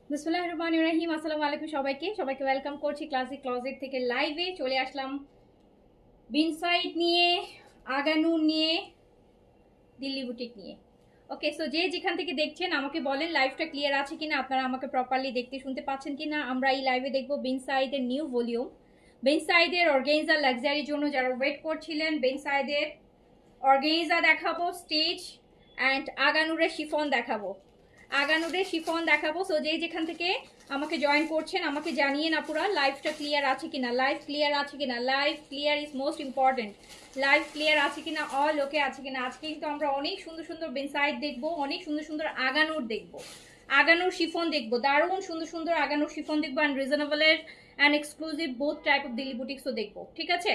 বিসমিল্লাহির রহমানির রহিম। আসসালামু আলাইকুম সবাইকে ওয়েলকাম করছি ক্লাসিক ক্লজেট থেকে লাইভে চলে আসলাম বিনসাইড নিয়ে, আগানুর নিয়ে, দিল্লি বুটিক নিয়ে। ওকে, সো যে যেখান থেকে দেখছেন আমাকে বলেন লাইভটা ক্লিয়ার আছে কিনা, আপনারা আমাকে প্রপারলি দেখতে শুনতে পাচ্ছেন কিনা। আমরা এই লাইভে দেখবো বিনসাইডের নিউ ভলিউম, বিনসাইডের অর্গানজা লাক্সারির জন্য যারা ওয়েট করছিলেন। বিনসাইডের অর্গানজা দেখাবো, স্টেজ অ্যান্ড আগানুরের শিফন দেখাবো, সো যে যেখান থেকে আমাকে জয়েন করছেন আমাকে জানিয়ে না পুরা লাইভটা ক্লিয়ার আছে কিনা, live clear is most important. Live clear আছে কিনা, অল ওকে আছে কিনা। আজকে কিন্তু আমরা অনেক সুন্দর সুন্দর বিনসাইড দেখবো, অনেক সুন্দর সুন্দর আগানুর দেখবো, আগানুর শিফন দেখবো, দারুণ সুন্দর সুন্দর আগানুর শিফন দেখবো অ্যান্ড রিজনেবলের and exclusive both type of Delhi বুটিক্সও দেখবো। ঠিক আছে,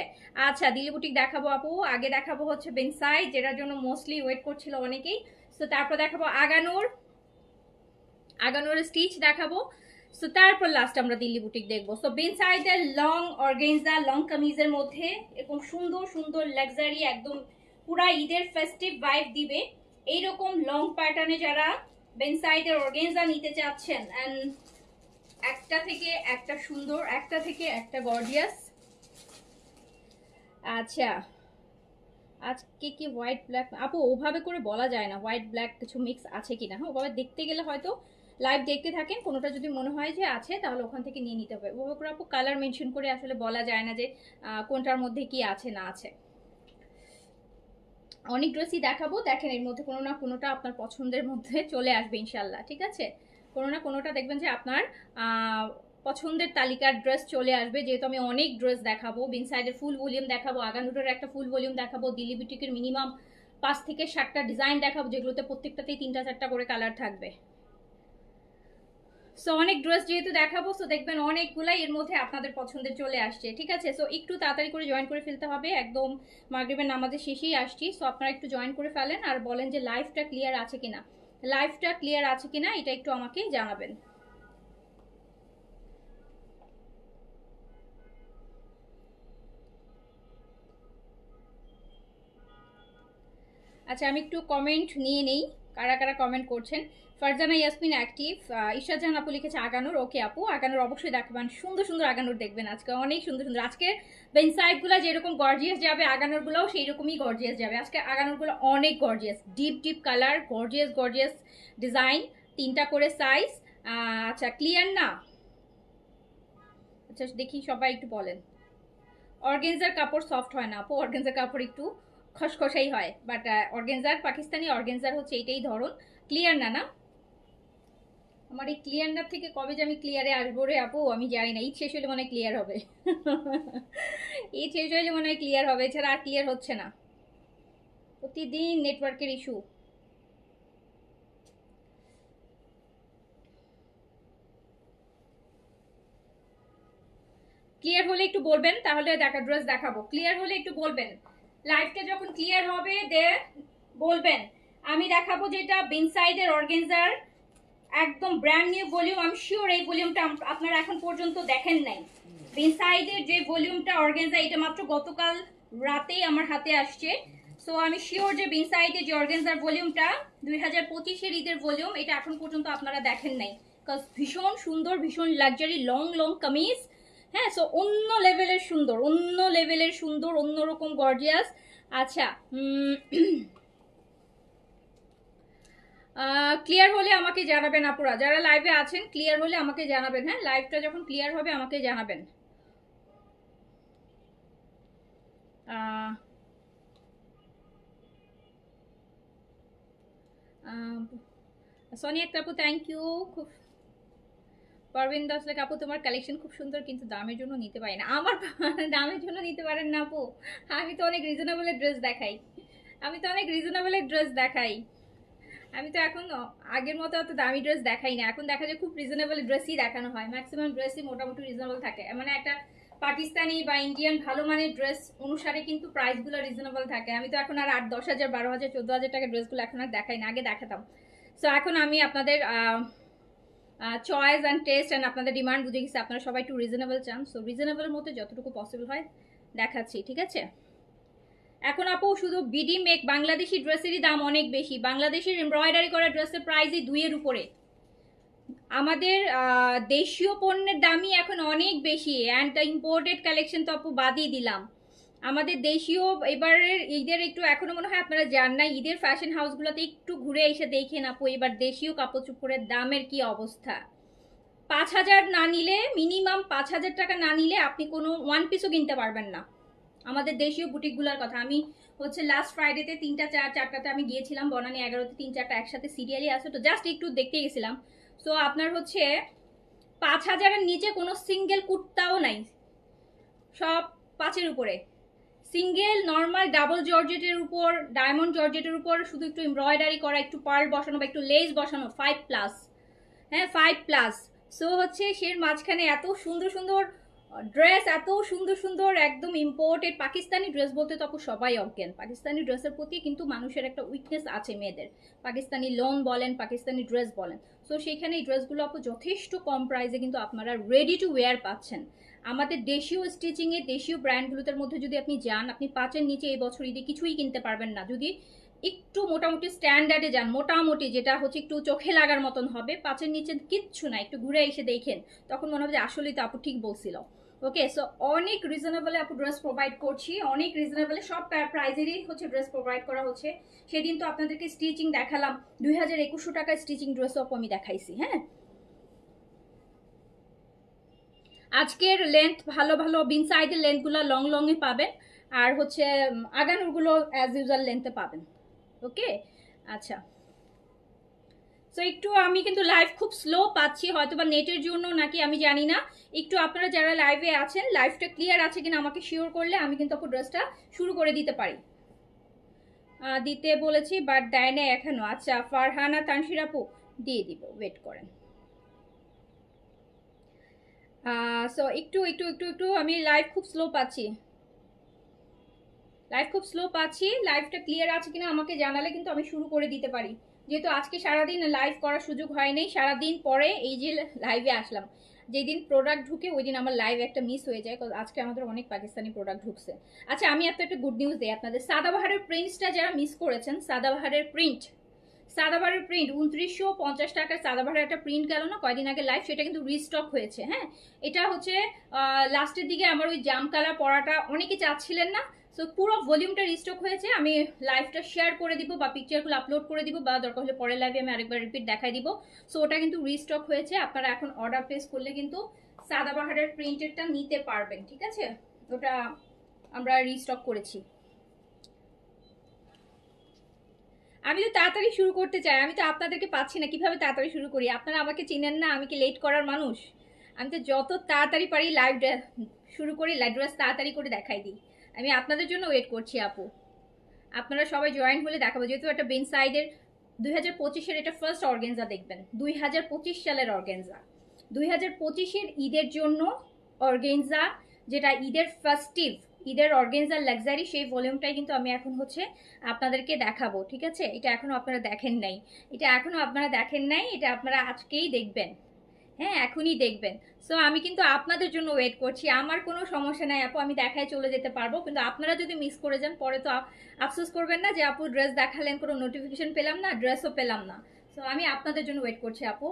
আচ্ছা দিল্লি বুটিক দেখাবো আপু, আগে দেখাবো হচ্ছে বিনসাইড যেটার জন্য মোস্টলি ওয়েট করছিল অনেকেই। সো তারপর দেখাবো আগানোর স্টিচ দেখাবো, সো তারপর লাস্ট আমরা দিল্লি বুটিক দেখবো। সো বিনসাইডের লং অর্গানজা লং কামিজের মধ্যে এরকম সুন্দর সুন্দর লাক্সারি, একদম পুরা ঈদের ফেস্টিভ ভাইব দিবে এইরকম লং প্যাটার্নে যারা বিনসাইডের অর্গানজা নিতে চাচ্ছেন, এন্ড একটা থেকে একটা সুন্দর, একটা থেকে একটা গর্জিয়াস। আচ্ছা আজকে কি হোয়াইট ব্ল্যাক আপু ওভাবে করে বলা যায় না, হোয়াইট ব্ল্যাক কিছু মিক্স আছে কিনা। হ্যাঁ, ওভাবে দেখতে গেলে হয়তো লাইভ দেখতে থাকেন, কোনোটা যদি মনে হয় যে আছে তাহলে ওখান থেকে নিয়ে নিতে হবে। ওভাবে করে আপু কালার মেনশন করে আসলে বলা যায় না যে কোনটার মধ্যে কি আছে না আছে। অনেক ড্রেসই দেখাবো, দেখেন এর মধ্যে কোনো না কোনোটা আপনার পছন্দের মধ্যে চলে আসবে ইনশাল্লাহ। ঠিক আছে, কোনো না কোনোটা দেখবেন যে আপনার পছন্দের তালিকার ড্রেস চলে আসবে, যেহেতু আমি অনেক ড্রেস দেখাবো। বিনসাইডের ফুল ভলিউম দেখাবো, আগানুরের একটা ফুল ভলিউম দেখাবো, দিল্লি বুটিকের মিনিমাম 5 থেকে 7টা ডিজাইন দেখাবো, যেগুলোতে প্রত্যেকটাতেই 3টা 4টা করে কালার থাকবে। সো অনেক ড্রেস যেহেতু দেখাবো, সো দেখবেন অনেকগুলাই এর মধ্যে আপনাদের পছন্দের চলে আসছে। ঠিক আছে, সো একটু তাড়াতাড়ি করে জয়েন করে ফেলতে হবে, একদম মাগরিবের নামাজের শেষেই আসছি। সো আপনারা একটু জয়েন করে ফেলেন আর বলেন যে লাইভটা ক্লিয়ার আছে কিনা, এটা একটু আমাকে জানাবেন। আচ্ছা আমি একটু কমেন্ট নিয়ে নেই, কারা কারা কমেন্ট করছেন। ফারজানা ইয়াসমিন অ্যাক্টিভ, ঈশাদ জাহান আপু লিখেছে আগানোর। ওকে আপু, আগানোর অবশ্যই দেখাবেন, সুন্দর সুন্দর আগানোর দেখবেন আজকে, অনেক সুন্দর সুন্দর। আজকে বেনসাইডগুলো যেরকম গর্জিয়াস যাবে, আগানোরগুলোও সেই রকমই গর্জিয়াস যাবে। আজকে আগানোরগুলো অনেক gorgeous, deep deep colour, gorgeous design, 3টা করে সাইজ। আচ্ছা ক্লিয়ার না, আচ্ছা দেখি সবাই একটু বলেন। অর্গেনজার কাপড় সফট হয় না আপু, অর্গেনজার কাপড় একটু খসখসাই হয়, বাট অর্গেনজার, পাকিস্তানি অর্গেনজার হচ্ছে এটাই ধরন। ক্লিয়ার না না? আমার এই ক্লিয়ার থেকে কবে যে আমি ক্লিয়ারে আসবো রে আপু, আমি জানি না। ঈদ শেষ হলে মনে হয় ক্লিয়ার হবে। ঈদ শেষ হলে মনে হয় ক্লিয়ার হবে, এছাড়া আর ক্লিয়ার হচ্ছে না। প্রতিদিন নেটওয়ার্কের ইস্যু। ক্লিয়ার হলে একটু বলবেন, তাহলে ড্রেস দেখাবো। ক্লিয়ার হলে একটু বলবেন, লাইভটা যখন ক্লিয়ার হবে দে বলবেন। আমি দেখাবো যেটা বিনসাইডের অর্গেনজার, একদম ব্র্যান্ড নিউ ভলিউম। আমি শিওর এই ভলিউমটা আপনারা এখন পর্যন্ত দেখেন নাই। বিনসাইডের যে ভলিউমটা অর্গেনজা, এটা মাত্র গতকাল রাতেই আমার হাতে আসছে। সো আমি শিওর যে বিনসাইডের যে অর্গেনজার ভলিউমটা 2025-এর ঈদের ভলিউম, এটা এখন পর্যন্ত আপনারা দেখেন নাই। বিকজ ভীষণ সুন্দর, ভীষণ লাক্সারি লং লং কামিজ। হ্যাঁ, সো অন্য লেভেলের সুন্দর, অন্য লেভেলের সুন্দর, অন্যরকম গর্জিয়াস। আচ্ছা, ক্লিয়ার হলে আমাকে জানাবেন আপুরা, যারা লাইভে আছেন ক্লিয়ার হলে আমাকে জানাবেন। হ্যাঁ, লাইভটা যখন ক্লিয়ার হবে আমাকে জানাবেন। সোনিয়া আপু থ্যাংক ইউ। খুব পারভিন দাস লেখ, আপু তোমার কালেকশন খুব সুন্দর, কিন্তু দামের জন্য নিতে পারি না। আমার দামের জন্য নিতে পারেন না আপু, আমি তো অনেক রিজনেবলের ড্রেস দেখাই। আমি তো অনেক রিজনেবলের ড্রেস দেখাই। আমি তো এখন আগের মতো অত দামি ড্রেস দেখাই না, এখন দেখা যায় খুব রিজনেবল ড্রেসই দেখানো হয়। ম্যাক্সিমাম ড্রেসই মোটামুটি রিজনেবল থাকে, মানে একটা পাকিস্তানি বা ইন্ডিয়ান ভালো মানের ড্রেস অনুসারে কিন্তু প্রাইসগুলো রিজনেবল থাকে। আমি তো এখন আর 8-10,000, 12,000, 14,000 টাকার ড্রেসগুলো এখন আর দেখাই না, আগে দেখাতাম। সো এখন আমি আপনাদের চয়েস অ্যান্ড টেস্ট অ্যান্ড আপনাদের ডিমান্ড বুঝে গেছি, আপনারা সবাই একটু রিজনেবল চান। সো রিজনেবলের মধ্যে যতটুকু পসিবল হয় দেখাচ্ছি, ঠিক আছে? এখন আপু শুধু বিডি মেক বাংলাদেশি ড্রেসেরই দাম অনেক বেশি। বাংলাদেশের এমব্রয়ডারি করা ড্রেসের প্রাইসই 2-এর উপরে। আমাদের দেশীয় পণ্যের দামই এখন অনেক বেশি, অ্যান্ড ইম্পোর্টেড কালেকশন তো আপু বাদই দিলাম। আমাদের দেশীয় এবারের ঈদের একটু এখনো মনে হয় আপনারা যান না, ঈদের ফ্যাশন হাউসগুলোতে একটু ঘুরে এসে দেখেন আপু এবার দেশীয় কাপড় চোপড়ের দামের কি অবস্থা। 5,000 না নিলে, মিনিমাম 5,000 টাকা না নিলে আপনি কোনো ওয়ান পিসও কিনতে পারবেন না। আমাদের দেশীয় বুটিকগুলোর কথা, আমি হচ্ছে লাস্ট ফ্রাইডেতে 3-4টাতে আমি গিয়েছিলাম, বনানী 11তে 3-4টা একসাথে সিরিয়ালি আছে, তো জাস্ট একটু দেখতে গেছিলাম। সো আপনার হচ্ছে 5,000-এর নিচে কোনো সিঙ্গেল কুর্তাও নাই, সব 5-এর উপরে। সিঙ্গেল নর্মাল ডাবল জর্জেটের উপর, ডায়মন্ড জর্জেটের উপর শুধু একটু এমব্রয়ডারি করা, একটু পার্ল বসানো বা একটু লেস বসানো, 5+। হ্যাঁ, 5+। সো হচ্ছে সের মাঝখানে এত সুন্দর সুন্দর ড্রেস, এত সুন্দর সুন্দর একদম ইম্পোর্টেড পাকিস্তানি ড্রেস। বলতে তো আপু সবাই অজ্ঞান, পাকিস্তানি ড্রেসের প্রতি কিন্তু মানুষের একটা উইকনেস আছে মেয়েদের। পাকিস্তানি লোন বলেন, পাকিস্তানি ড্রেস বলেন। সো সেইখানে এই ড্রেসগুলো আপু যথেষ্ট কম প্রাইসে কিন্তু আপনারা রেডি টু ওয়্যার পাচ্ছেন। আমাদের দেশীয় স্টিচিংয়ে, দেশীয় ব্র্যান্ডগুলোর মধ্যে যদি আপনি যান, আপনি 5-এর নিচে এই বছর ঈদে কিছুই কিনতে পারবেন না। যদি একটু মোটামুটি স্ট্যান্ডার্ডে যান, মোটামুটি যেটা হচ্ছে একটু চোখে লাগার মতন হবে, 5-এর নিচে কিচ্ছু না। একটু ঘুরে এসে দেখেন, তখন মনে হবে যে আসলেই তো আপু ঠিক বলছিল। ওকে, সো অনেক রিজনেবলে আপু ড্রেস প্রোভাইড করছি, অনেক রিজনেবলে সব প্রাইজেরই হচ্ছে ড্রেস প্রোভাইড করা হচ্ছে। সেদিন তো আপনাদেরকে স্টিচিং দেখালাম, 2,200 টাকার স্টিচিং ড্রেসও আপু আমি দেখাইছি। হ্যাঁ, আজকের লেন্থ ভালো ভালো বিনসাইডের লেন্থগুলো লং লংয়ে পাবেন, আর হচ্ছে আগানুরগুলো অ্যাজ ইউজুয়াল লেন্থে পাবেন। ওকে, আচ্ছা। সো একটু আমি কিন্তু লাইভ খুব স্লো পাচ্ছি, হয়তো বা নেটের জন্য নাকি আমি জানি না। একটু আপনারা যারা লাইভে আছেন, লাইভটা ক্লিয়ার আছে কিনা আমাকে শিওর করলে আমি কিন্তু আপু ড্রেসটা শুরু করে দিতে পারি। দিতে বলেছি বাট দেয় না এখনো। আচ্ছা, ফারহানা তানসির আপু দিয়ে দিব, ওয়েট করেন। সো একটু একটু একটু একটু আমি লাইভ খুব স্লো পাচ্ছি, লাইভটা ক্লিয়ার আছে কিনা আমাকে জানালে কিন্তু আমি শুরু করে দিতে পারি। যেহেতু আজকে সারাদিন লাইভ করার সুযোগ হয় নাই, সারাদিন পরে এই যে লাইভে আসলাম। যেদিন প্রোডাক্ট ঢুকে ওই দিন আমার লাইভ একটা মিস হয়ে যায়, আজকে আমাদের অনেক পাকিস্তানি প্রোডাক্ট ঢুকছে। আচ্ছা, আমি একটা গুড নিউজ দিই আপনাদের। সাদাবাহারের প্রিন্টসটা যারা মিস করেছেন, সাদাবাহারের প্রিন্ট 2950 টাকার সাদাবাহারের একটা প্রিন্ট গেল না কয়দিন আগে লাইভ, সেটা কিন্তু রিস্টক হয়েছে। হ্যাঁ, এটা হচ্ছে লাস্টের দিকে আমার ওই জাম কালার পরাটা অনেকে চাচ্ছিলেন না, সো পুরো ভলিউমটা রিস্টক হয়েছে। আমি লাইভটা শেয়ার করে দিব বা পিকচারগুলো আপলোড করে দিব, বা দরকার হলে পরের লাইভে আমি আরেকবার রিপিট দেখাই দিব। সো ওটা কিন্তু রিস্টক হয়েছে, আপনারা এখন অর্ডার প্লেস করলে কিন্তু সাদাবাহারের প্রিন্টেডটা নিতে পারবেন। ঠিক আছে, ওটা আমরা রিস্টক করেছি। আমি তো তাড়াতাড়ি শুরু করতে চাই, আমি তো আপনাদেরকে পাচ্ছি না, কিভাবে তাড়াতাড়ি শুরু করি? আপনারা আমাকে চিনেন না, আমি কি লেট করার মানুষ? আমি তো যত তাড়াতাড়ি পারি লাইভ শুরু করি, লাইভ ড্রেস তাড়াতাড়ি করে দেখাই দিই। আমি আপনাদের জন্য ওয়েট করছি আপু, আপনারা সবাই জয়েন হলে দেখাবো। যেহেতু একটা বেন সাইডের 2025-এর এটা ফার্স্ট অর্গেনজা দেখবেন, 2025 সালের অর্গেনজা, 2025-এর ঈদের জন্য অর্গেনজা, যেটা ঈদের ফার্স্টিভ, ঈদের অর্গেনজার লাক্সারি, সেই ভলিউমটাই কিন্তু আমি এখন হচ্ছে আপনাদেরকে দেখাবো। ঠিক আছে, এটা এখনো আপনারা দেখেন নাই, এটা আপনারা আজকেই দেখবেন। হ্যাঁ, এখনই দেখবেন। সো আমি কিন্তু আপনাদের জন্য ওয়েট করছি, আমার কোনো সমস্যা নাই আপু, আমি দেখায় চলে যেতে পারবো, কিন্তু আপনারা যদি মিস করে যান পরে তো আফসোস করবেন না যে আপু ড্রেস দেখালেন, কোনো নোটিফিকেশন পেলাম না, ড্রেসও পেলাম না। সো আমি আপনাদের জন্য ওয়েট করছি আপু,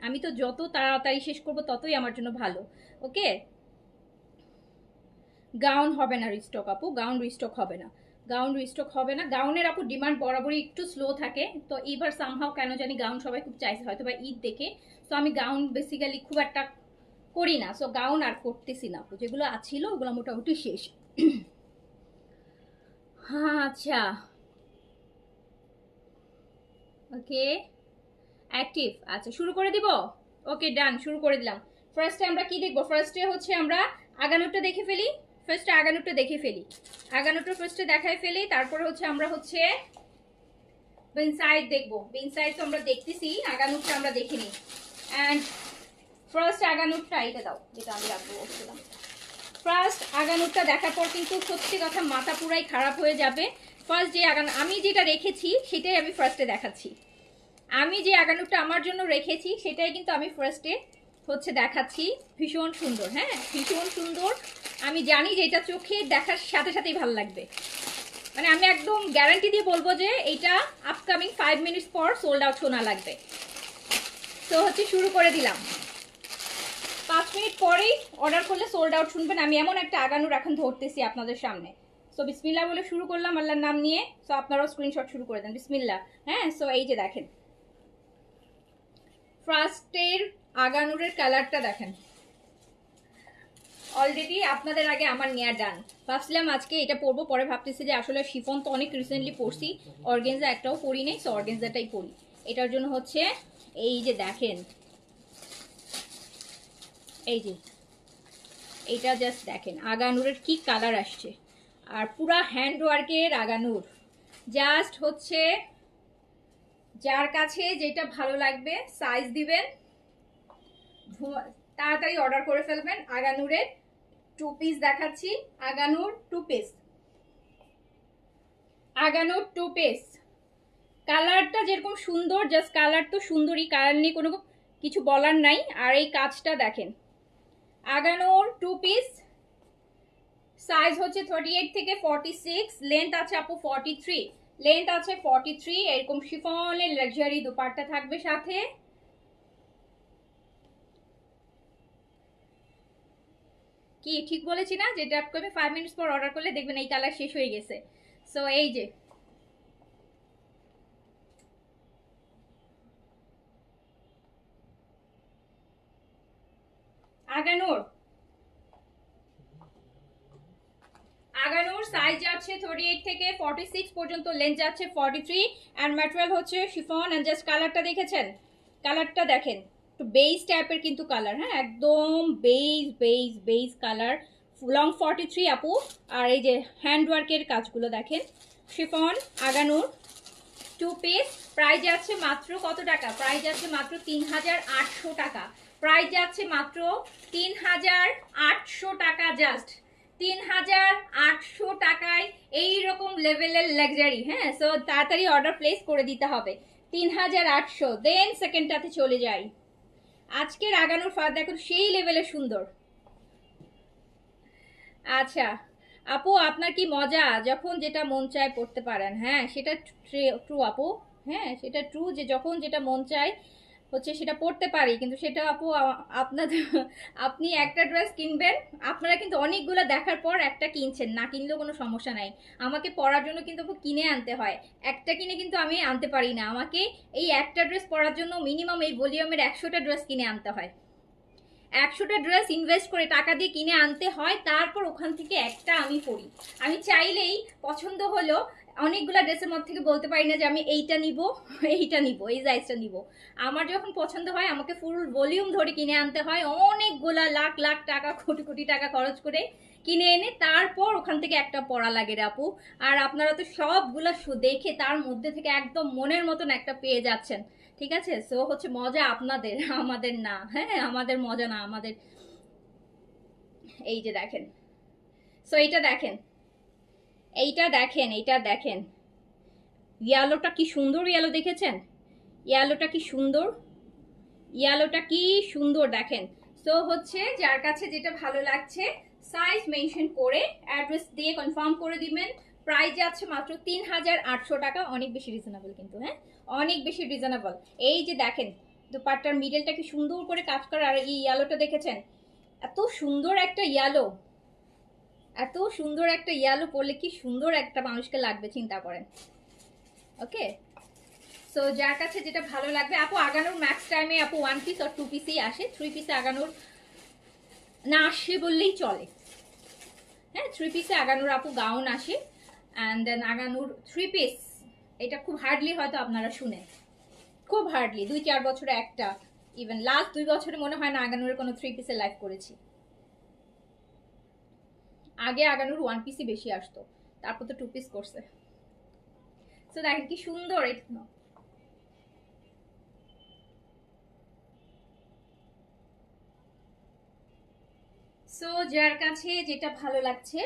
আমি তো যত তাড়াতাড়ি শেষ করবো ততই আমার জন্য ভালো। ওকে, গাউন হবে না রিস্টক আপু, গাউন রিস্টক হবে না, গাউনের আপু ডিমান্ড বরাবরই একটু স্লো থাকে, তো এইবার সামহাও কেন জানি গাউন সবাই খুব চাইছে, হয়তো বা ঈদ দেখে। তো আমি গাউন বেসিক্যালি খুব একটা করি না, সো গাউন আর করতেছি না আপু, যেগুলো আছিল ওগুলো মোটামুটি শেষ। হ্যাঁ আচ্ছা, ওকে, অ্যাক্টিভ, আচ্ছা শুরু করে দিব। ওকে ডান, শুরু করে দিলাম। ফার্স্টে আমরা কি দেখবো? ফার্স্টে হচ্ছে আমরা আগানোটা দেখে ফেলি, আগানোটা ফার্স্টে দেখাই ফেলি, তারপরে হচ্ছে আমরা হচ্ছে বিনসাইড দেখবো। বিনসাইড তো আমরা দেখতেছি, আগানোটা আমরা দেখিনি। অ্যান্ড ফার্স্ট আগানোটা এটা দাও, যেটা আমি রাখবো বলছিলাম। ফার্স্ট আগানোটা দেখার পর কিন্তু সত্যি কথা মাথা পুরাই খারাপ হয়ে যাবে। ফার্স্ট যে আগানো আমি যেটা রেখেছি সেটাই আমি ফার্স্টে দেখাচ্ছি, আমি যে আগানোটা আমার জন্য রেখেছি সেটাই কিন্তু আমি ফার্স্টে হচ্ছে দেখাচ্ছি। ভীষণ সুন্দর, হ্যাঁ ভীষণ সুন্দর। আমি জানি যে এটা চোখে দেখার সাথে সাথেই ভালো লাগবে, মানে আমি একদম গ্যারান্টি দিয়ে বলবো যে এটা আপকামিং 5 মিনিটস পর সোল্ড আউট শোনা লাগবে। তো হচ্ছে শুরু করে দিলাম, 5 মিনিট পরেই অর্ডার করলে সোল্ড আউট শুনবেন। আমি এমন একটা আগানোর এখন ধরতেছি আপনাদের সামনে। সো বিসমিল্লাহ বলে শুরু করলাম আল্লাহর নাম নিয়ে। সো আপনারাও স্ক্রিনশট শুরু করে দেন, বিসমিল্লাহ। হ্যাঁ, সো এই যে দেখেন ফার্স্টের আগানুরের কালারটা দেখেন, অলরেডি আপনাদের আগে আমার নেয়া ডান। ভাবছিলাম আজকে এটা পরবো, পরে ভাবতেছি যে আসলে শিফন তো অনেক রিসেন্টলি পরছি, অর্গেনজা একটাও পরি নেই, সো অর্গেনজাটাই পরি। এটার জন্য হচ্ছে এই যে দেখেন, এই যে এইটা জাস্ট দেখেন আগানুরের কি কালার আসছে, আর পুরা হ্যান্ড ওয়ার্কের আগানুর। জাস্ট হচ্ছে যার কাছে যেটা ভালো লাগবে সাইজ দিবেন, তাড়াতাড়ি অর্ডার করে ফেলবেন। আগানুরের 2 পিস দেখাচ্ছি, আগানুর 2 পিস, আগানুর 2 পিস। কালারটা যেরকম সুন্দর, জাস্ট কালার তো সুন্দরই, কালার নিয়ে কোনো কিছু বলার নাই। আর এই কাজটা দেখেন, আগানুর 2 পিস, সাইজ হচ্ছে 38 থেকে 46, লেন্থ আছে আপু 43, লেন্থ আছে 43। এরকম শিফনের লাক্সারি দুপাট্টা থাকবে সাথে। কি ঠিক বলেছি না, যেটা আপনি 5 মিনিটস পর অর্ডার করলে দেখবেন এই কালার শেষ হয়ে গেছে। সো এই যে আগানোর, আগানোর সাইজ যাচ্ছে 38 থেকে 46 পর্যন্ত, লেন্থ যাচ্ছে 43, এন্ড ম্যাটেরিয়াল হচ্ছে শিফন। এন্ড জাস্ট কালারটা দেখেছেন, কালারটা দেখেন, একটু বেজ টাইপের কিন্তু কালার, হ্যাঁ একদম বেজ কালার, লং 43 আপু। আর এই যে হ্যান্ড ওয়ার্কের কাজগুলো দেখেন, শিফন আগানোর 2 পিস। প্রাইস যাচ্ছে মাত্র কত টাকা? প্রাইস যাচ্ছে মাত্র 3800 টাকা, প্রাইস যাচ্ছে মাত্র 3800 টাকা, জাস্ট 3800 টাকায় এইরকম লেভেলের লাক্সারি। হ্যাঁ, সো তাড়াতাড়ি অর্ডার প্লেস করে দিতে হবে। 3800। দেন সেকেন্ডটাতে চলে যাই। আজকের আগানোর ফাঁদ দেখুন সেই লেভেলে সুন্দর। আচ্ছা আপু, আপনার কি মজা, যখন যেটা মন চায় পড়তে পারেন। হ্যাঁ সেটা ট্রু আপু, হ্যাঁ সেটা ট্রু যে যখন যেটা মন চায় হচ্ছে সেটা পড়তে পারি, কিন্তু সেটা আপু আপনাদের, আপনি একটা ড্রেস কিনবেন, আপনারা কিন্তু অনেকগুলো দেখার পর একটা কিনছেন, না কিনলেও কোনো সমস্যা নাই। আমাকে পরার জন্য কিন্তু আপু কিনে আনতে হয়, একটা কিনে কিন্তু আমি আনতে পারি না। আমাকে এই একটা ড্রেস পরার জন্য মিনিমাম এই ভলিউমের 100টা ড্রেস কিনে আনতে হয়, 100টা ড্রেস ইনভেস্ট করে টাকা দিয়ে কিনে আনতে হয়, তারপর ওখান থেকে একটা আমি পরি। আমি চাইলেই পছন্দ হলো অনেকগুলা ড্রেসের মধ্যে থেকে বলতে পারি না যে আমি এইটা নিব এইটা নিব, এই সাইজটা নিব। আমার যখন পছন্দ হয় আমাকে ফুল ভলিউম ধরে কিনে আনতে হয়, অনেকগুলা লাখ লাখ টাকা কোটি কোটি টাকা খরচ করে কিনে এনে তারপর ওখান থেকে একটা পরা লাগে রে আপু। আর আপনারা তো সবগুলা দেখে তার মধ্যে থেকে একদম মনের মতন একটা পেয়ে যাচ্ছেন, ঠিক আছে? সো হচ্ছে মজা আপনাদের, আমাদের না। হ্যাঁ, আমাদের মজা না, আমাদের। এই যে দেখেন, সো এইটা দেখেন, এইটা দেখেন, এইটা দেখেন, ইয়েলোটা কি সুন্দর, ইয়েলো দেখেছেন? ইয়েলোটা কি সুন্দর, ইয়েলোটা কি সুন্দর দেখেন। সো হচ্ছে যার কাছে যেটা ভালো লাগছে সাইজ মেনশন করে অ্যাড্রেস দিয়ে কনফার্ম করে দিবেন। প্রাইস যাচ্ছে মাত্র ৩,৮০০ টাকা, অনেক বেশি রিজনেবল কিন্তু, হ্যাঁ অনেক বেশি রিজনেবল। এই যে দেখেন দুপাট্টার মিডলটা কি সুন্দর করে কাজ করা, আর এই ইয়েলোটা দেখেছেন, এত সুন্দর একটা ইয়েলো, এত সুন্দর একটা ইয়েলো পরলে কি সুন্দর একটা মানুষকে লাগবে চিন্তা করেন। ওকে, সো যার কাছে যেটা ভালো লাগবে আপু, আগানোর ম্যাক্স টাইমে আপু 1 পিস আর 2 পিসই আসে, 3 পিসে আগানোর না আসে বললেই চলে। হ্যাঁ, 3 পিসে আগানোর আপু গাউন আসে, অ্যান্ড দেন আগানোর 3 পিস এটা খুব হার্ডলি হয়তো আপনারা শুনেন, খুব হার্ডলি 2-4 বছরে একটা, ইভেন লাস্ট 2 বছরে মনে হয় না আগানোর কোনো 3 পিসে লাইভ করেছি। আগে আগানোর 1 পিসই বেশি আসতো, তারপর তো 2 পিস করছে। সো দেখেন কি সুন্দর, সো যার কাছে যেটা ভালো লাগছে,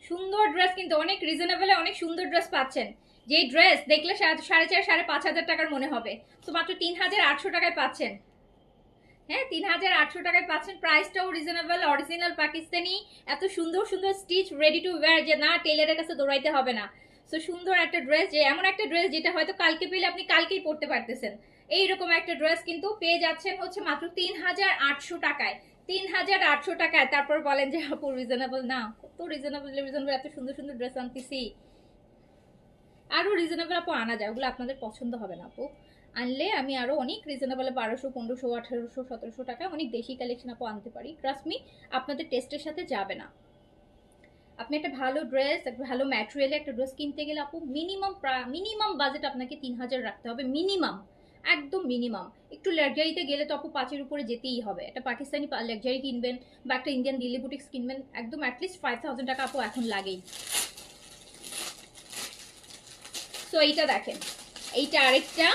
সুন্দর ড্রেস কিন্তু অনেক রিজনেবলে অনেক সুন্দর ড্রেস পাচ্ছেন, যে ড্রেস দেখলে 4,500-5,000 টাকার মনে হবে, তো মাত্র ৩,৮০০ টাকায় পাচ্ছেন। হ্যাঁ, ৩,৮০০ টাকায় পাচ্ছেন, প্রাইসটাও রিজনেবল, অরিজিনাল পাকিস্তানি, এত সুন্দর সুন্দর স্টিচ, রেডি টু ওয়্যার, যে না টেলারের কাছে দৌড়াইতে হবে না। সো সুন্দর একটা ড্রেস, যে এমন একটা ড্রেস যেটা হয়তো কালকে পেলে আপনি কালকেই পরতে পারতেছেন, এইরকম একটা ড্রেস কিন্তু পেয়ে যাচ্ছেন হচ্ছে মাত্র ৩,৮০০ টাকায়। ৩,৮০০ টাকায়, তারপর বলেন যে আপু রিজনেবল না, কত রিজনেবল, রিজনেবল, এত সুন্দর সুন্দর ড্রেস আনতেছি, আরো রিজনেবল আপু আনা যায়, ওগুলো আপনাদের পছন্দ হবে না আপু, আনলে আমি আরো অনেক রিজনেবলে ১২০০, ১৫০০, ১৮০০, ১৭০০ টাকা অনেক দেশি কালেকশন আপু আনতে পারি, ট্রাস্ট মি, আপনাদের টেস্টের সাথে যাবে না। আপনি একটা ভালো ড্রেস, একটা ভালো ম্যাটেরিয়ালে একটা ড্রেস কিনতে গেলে আপু মিনিমাম বাজেট আপনাকে ৩,০০০ রাখতে হবে, মিনিমাম, একদম মিনিমাম। একটু লাক্সারিতে গেলে তো আপু ৫-এর উপরে যেতেই হবে, একটা পাকিস্তানি লাক্সারি কিনবেন বা একটা ইন্ডিয়ান দিল্লি বুটিক্স কিনবেন, একদম অ্যাটলিস্ট ৫,০০০ টাকা আপু এখন লাগেই। সো এইটা দেখেন, এইটা আরেকটা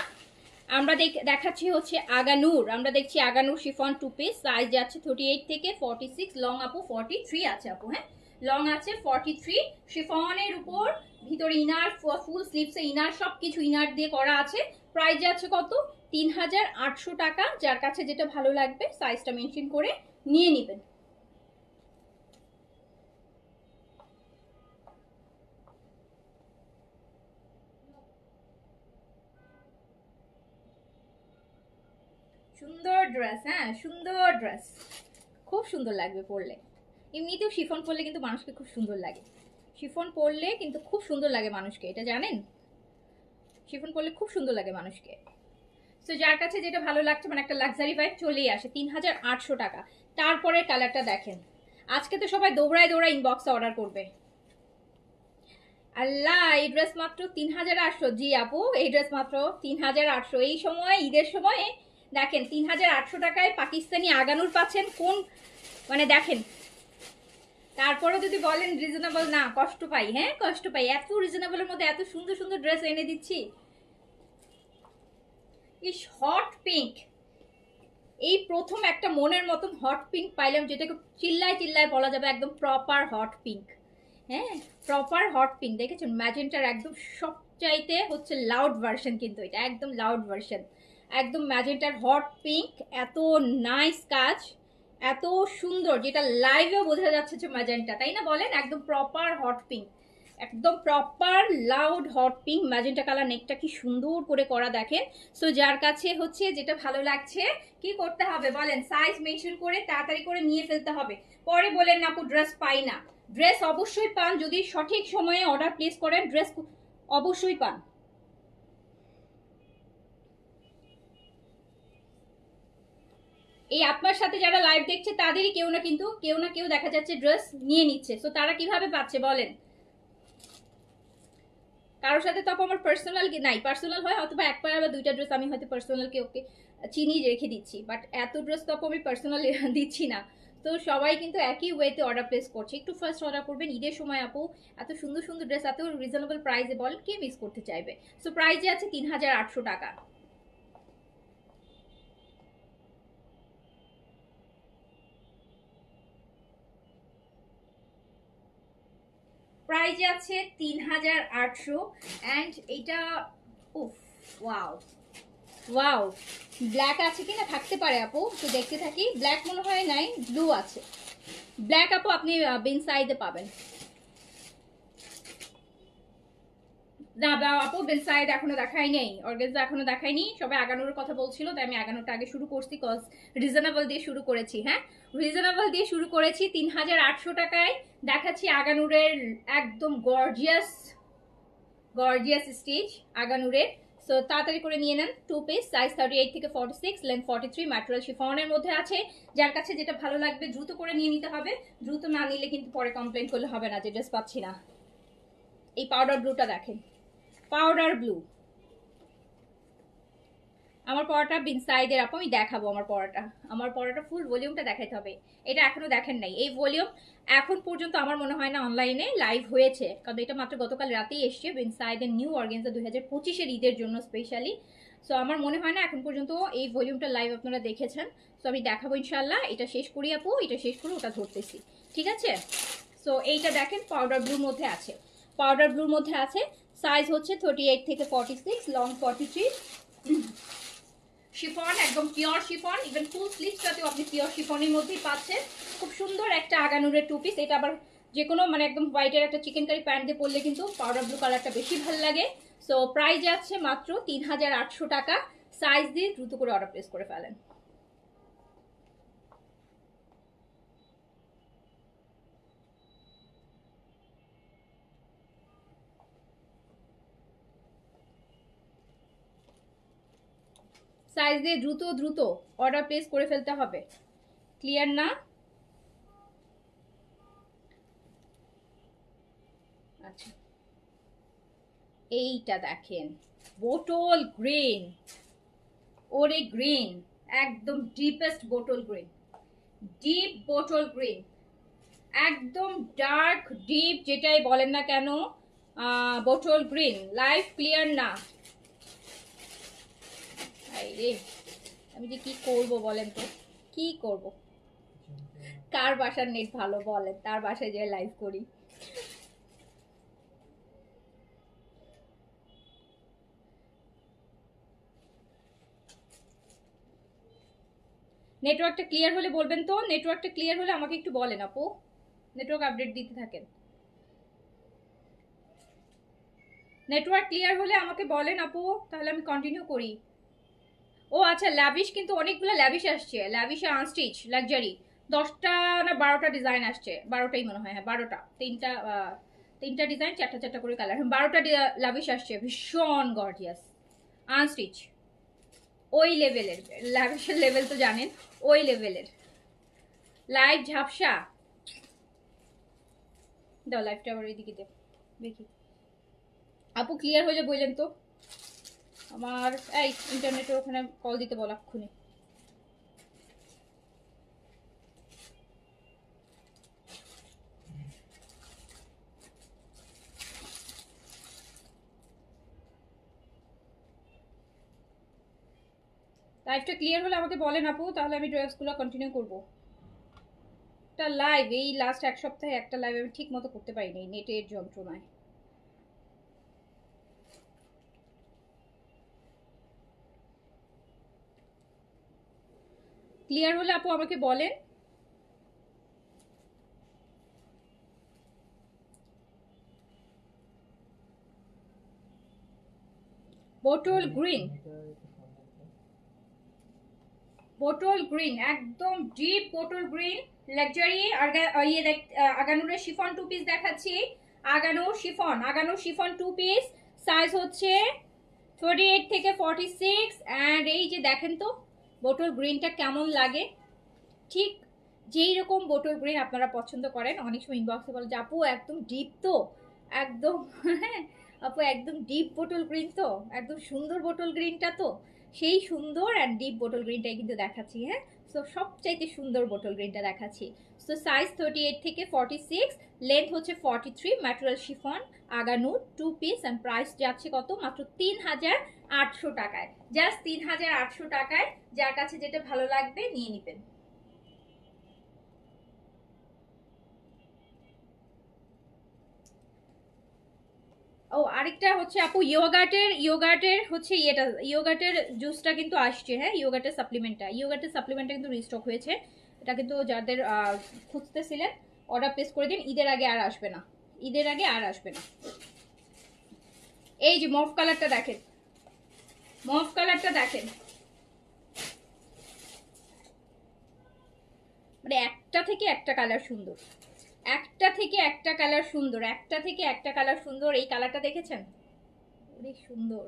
আমরা দেখাচ্ছি হচ্ছে আগানুর, আমরা দেখছি আগানুর শিফন 2 পিস, সাইজ যাচ্ছে 38 থেকে 46, লং আপু 43 আছে আপু, হ্যাঁ লং আছে 43, শিফনের উপর ভিতরে ইনার, ফুল স্লিভসে ইনার, সব কিছু ইনার দিয়ে করা আছে। প্রাইস যাচ্ছে কত? ৩,৮০০ টাকা। যার কাছে যেটা ভালো লাগবে সাইজটা মেনশন করে নিয়ে নেবেন। সুন্দর ড্রেস, হ্যাঁ সুন্দর ড্রেস, খুব সুন্দর লাগবে পরলে। এমনিতেও শিফন পরলে কিন্তু মানুষকে খুব সুন্দর লাগে, শিফন পরলে কিন্তু খুব সুন্দর লাগে মানুষকে, এটা জানেন? শিফন পরলে খুব সুন্দর লাগে মানুষকে। সো যার কাছে যেটা ভালো লাগছে, মানে একটা লাক্সারি ভাইব চলেই আসে, ৩,৮০০ টাকা। তারপরে কালারটা দেখেন, আজকে তো সবাই দৌড়ায় দৌড়ায় ইনবক্সে অর্ডার করবে। আল্লাহ, এই ড্রেস মাত্র ৩,৮০০? জি আপু, এই ড্রেস মাত্র ৩,৮০০। এই সময়, ঈদের সময়ে দেখেন ৩,৮০০ টাকায় পাকিস্তানি আগানুর পাচ্ছেন, কোন মানে দেখেন। তারপরে যদি বলেন রিজনেবল না, কষ্ট পাই, হ্যাঁ কষ্ট পাই, এত রিজনেবলের মধ্যে এত সুন্দর সুন্দর ড্রেস এনে দিচ্ছি। ইস, হট পিঙ্ক, এই প্রথম একটা মনের মতন হট পিঙ্ক পাইলাম, যেটাকে চিল্লায় চিল্লায় বলা যাবে একদম প্রপার হট পিঙ্ক। হ্যাঁ, প্রপার হট পিঙ্ক দেখেছেন, ম্যাজেন্টার একদম সবচাইতে হচ্ছে লাউড ভার্সন, কিন্তু এটা একদম লাউড ভার্সন, একদম ম্যাজেন্টার হট পিঙ্ক, এত নাইস কাজ, এত সুন্দর, যেটা লাইভেও বোঝা যাচ্ছে যে ম্যাজেন্টা, তাই না বলেন? একদম প্রপার হট পিঙ্ক, একদম proper loud hot pink magenta colour, নেকটা কি সুন্দর করে করা দেখেন। সো যার কাছে হচ্ছে যেটা ভালো লাগছে কি করতে হবে বলেন? সাইজ মেনশন করে তাড়াতাড়ি করে নিয়ে ফেলতে হবে, পরে বলেন না আপু ড্রেস পাই না। ড্রেস অবশ্যই পান, যদি সঠিক সময়ে অর্ডার প্লেস করেন ড্রেস অবশ্যই পান। এই আপনার সাথে যারা লাইভ দেখছে তাদেরই কেউ না কেউ দেখা যাচ্ছে ড্রেস নিয়ে নিচ্ছে। সো তারা কিভাবে পাচ্ছে বলেন? কারোর সাথে তো আমার পার্সোনাল নাই, পার্সোনাল হয় অথবা এক পার বা দুইটা ড্রেস আমি হয়তো পার্সোনালকে ওকে চিনি রেখে দিচ্ছি, বাট এত ড্রেস তো আমি পার্সোনাল দিচ্ছি না। তো সবাই কিন্তু একই ওয়েতে অর্ডার প্লেস করছে। একটু ফার্স্ট অর্ডার করবেন ঈদের সময় আপু, এত সুন্দর সুন্দর ড্রেস এত রিজনেবল প্রাইসে বলেন কে মিস করতে চাইবে। সো প্রাইসে আছে 3800 টাকা। প্রাইজে আছে 3800 অ্যান্ড এইটা উফ ওয়াও ওয়াও। ব্ল্যাক আছে কি না থাকতে পারে আপু, তো দেখতে থাকি। ব্ল্যাক মনে হয় নাই, ব্লু আছে। ব্ল্যাক আপু আপনি বিন সাইডে পাবেন না আপু, বিন সাইড এখনো দেখাই নেই, অর্গানজা এখনো দেখাইনি। সবাই আগানোর কথা বলছিল, তাই আমি আগানোটা আগে শুরু করছি, কজ রিজনেবল দিয়ে শুরু করেছি। হ্যাঁ, রিজনেবল দিয়ে শুরু করেছি। 3800 টাকায় দেখাচ্ছি আগানুরের একদম গর্জিয়াস গর্জিয়াস স্টিচ আগানুরের। সো তাড়াতাড়ি করে নিয়ে নেন। 2 পিস, সাইজ 38 থেকে 46, লেন্থ 43, ম্যাটেরিয়াল শিফনের মধ্যে আছে। যার কাছে যেটা ভালো লাগবে দ্রুত করে নিয়ে নিতে হবে। দ্রুত না নিলে কিন্তু পরে কমপ্লেন করলে হবে না যে ড্রেস পাচ্ছি না। এই পাউডার ব্লুটা দেখেন, পাউডার ব্লু। আমার পড়াটা বিন সাইডের আপু, আমি দেখাবো আমার পড়াটা ফুল ভলিউমটা দেখাইতে হবে। এটা এখনো দেখেন নাই, এই ভলিউম এখন পর্যন্ত আমার মনে হয় না অনলাইনে লাইভ হয়েছে, কারণ এটা মাত্র গতকাল রাতেই এসছে। বিন সাইডের নিউ অর্গানজা 2025-এর ঈদের জন্য স্পেশালি। সো আমার মনে হয় না এখন পর্যন্ত এই ভলিউমটা লাইভ আপনারা দেখেছেন। সো আমি দেখাবো ইনশাল্লাহ। এটা শেষ করি আপু, এটা শেষ করে ওটা ধরতেছি, ঠিক আছে? সো এইটা দেখেন পাউডার ব্লুর মধ্যে আছে, পাউডার ব্লুর মধ্যে আছে। সাইজ হচ্ছে 38 থেকে 46, লং 43। শিফন, একদম পিওর শিফন। ইভেন ফুল স্লিভসটাতেও আপনি পিওর শিফনের মধ্যেই পাচ্ছেন। খুব সুন্দর একটা আগানুরের 2 পিস। এটা আবার যে কোনো মানে একদম হোয়াইটের একটা চিকেন কারি প্যান্ট দিয়ে পরলে কিন্তু পাউডার ব্লু কালারটা বেশি ভালো লাগে। সো প্রাইস যাচ্ছে মাত্র 3800 টাকা। সাইজ দিয়ে দ্রুত করে অর্ডার প্লেস করে ফেলেন। সাইজ দিয়ে দ্রুত দ্রুত অর্ডার প্লেস করে ফেলতে হবে। ক্লিয়ার না? আচ্ছা, এইটা দেখেন বোটল গ্রিন। ওরে গ্রিন, একদম deepest bottle green, deep bottle green, একদম ডার্ক ডিপ যেটাই বলেন না কেন, বোটল গ্রিন। লাইভ ক্লিয়ার না? রে আমি যে কি করব বলেন তো, কি করব? কার বাসার নেট ভালো বলেন, তার বাসায় যে লাইভ করি। নেটওয়ার্কটা ক্লিয়ার হলে বলবেন তো, নেটওয়ার্কটা ক্লিয়ার হলে আমাকে একটু বলেন আপু, নেটওয়ার্ক আপডেট দিতে থাকেন। নেটওয়ার্ক ক্লিয়ার হলে আমাকে বলেন আপু, তাহলে আমি কন্টিনিউ করি। ও আচ্ছা, ল্যাভিশ কিন্তু অনেকগুলো ল্যাভিশ আসছে। ল্যাভিশে আনস্টিচ লাক্সারি 10টা না 12টা ডিজাইন আসছে, 12টাই মনে হয়। হ্যাঁ 12টা, তিনটা ডিজাইন, চারটা চারটা করে কালার। 12টা ল্যাভিশ আসছে, ভীষণ গর্জিয়াস আনস্টিচ। ওই লেভেলের ল্যাভিশের লেভেল তো জানেন, ওই লেভেলের। লাইভ ঝাপসা দাও, লাইভটা আবার এইদিকে দে দেখি। আপু ক্লিয়ার হয়ে বললেন তো আমার, এই ইন্টারনেটে ওখানে কল দিতে বল এক্ষুনি। লাইভটা ক্লিয়ার হলে আমাকে বলেন আপু, তাহলে আমি ড্রেসগুলো কন্টিনিউ করব। একটা লাইভ এই লাস্ট এক সপ্তাহে একটা লাইভ আমি ঠিক মতো করতে পারিনি নেটের যন্ত্রণায়। ক্লিয়ার হলে আপু আমাকে বলেন। বোটল গ্রিন, বোটল গ্রিন, একদম ডিপ বোটল গ্রিন লাক্সারি। আগানুরের শিফন 2 পিস দেখাচ্ছি। Aghanoor chiffon 2 piece. সাইজ হচ্ছে 38 থেকে 46 এন্ড এই যে দেখেন তো বোটল গ্রিনটা কেমন লাগে, ঠিক যেই রকম বোটল গ্রিন আপনারা পছন্দ করেন, অনেক সময় ইনবক্সে বলে যে আপু একদম ডিপ তো, একদম হ্যাঁ আপু একদম ডিপ বোটল গ্রিন তো, একদম সুন্দর বোটল গ্রিনটা তো, সেই সুন্দর অ্যান্ড ডিপ বোটল গ্রিনটাই কিন্তু দেখাচ্ছি। হ্যাঁ, সো সবচাইতে সুন্দর বোটল গ্রিনটা দেখাচ্ছি। সো সাইজ 38 থেকে 46, লেন্থ হচ্ছে 43, ম্যাটেরিয়াল শিফন, আগানু, 2 পিস, অ্যান্ড প্রাইস যাচ্ছে কত, মাত্র 3800 টাকায়। জাস্ট 3800 টাকায়, যার কাছে যেটা ভালো লাগবে নিয়ে নেবেন। ও আরেকটা হচ্ছে আপু ইয়োগার্টের হচ্ছে ইয়েটা, ইয়োগার্টের জুসটা কিন্তু আসছে। হ্যাঁ, ইয়োগার্টের সাপ্লিমেন্টটা কিন্তু রিস্টক হয়েছে। এটা কিন্তু যাদের খুঁজতেছিলেন অর্ডার প্লেস করে দিন, ঈদের আগে আর আসবে না, ঈদের আগে আর আসবে না। এই যে মফ কালারটা দেখেন, মফ কালারটা দেখেন, মানে একটা থেকে একটা কালার সুন্দর, একটা থেকে একটা কালার সুন্দর, একটা থেকে একটা কালার সুন্দর। এই কালারটা দেখেছেন, অনেক সুন্দর,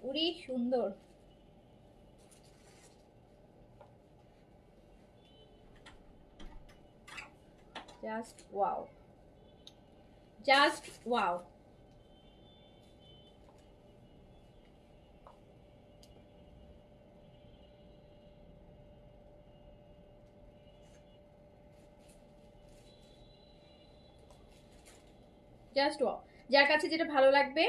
অনেক সুন্দর। Just wow, just wow. Just wow, যার কাছে যেটা ভালো লাগবে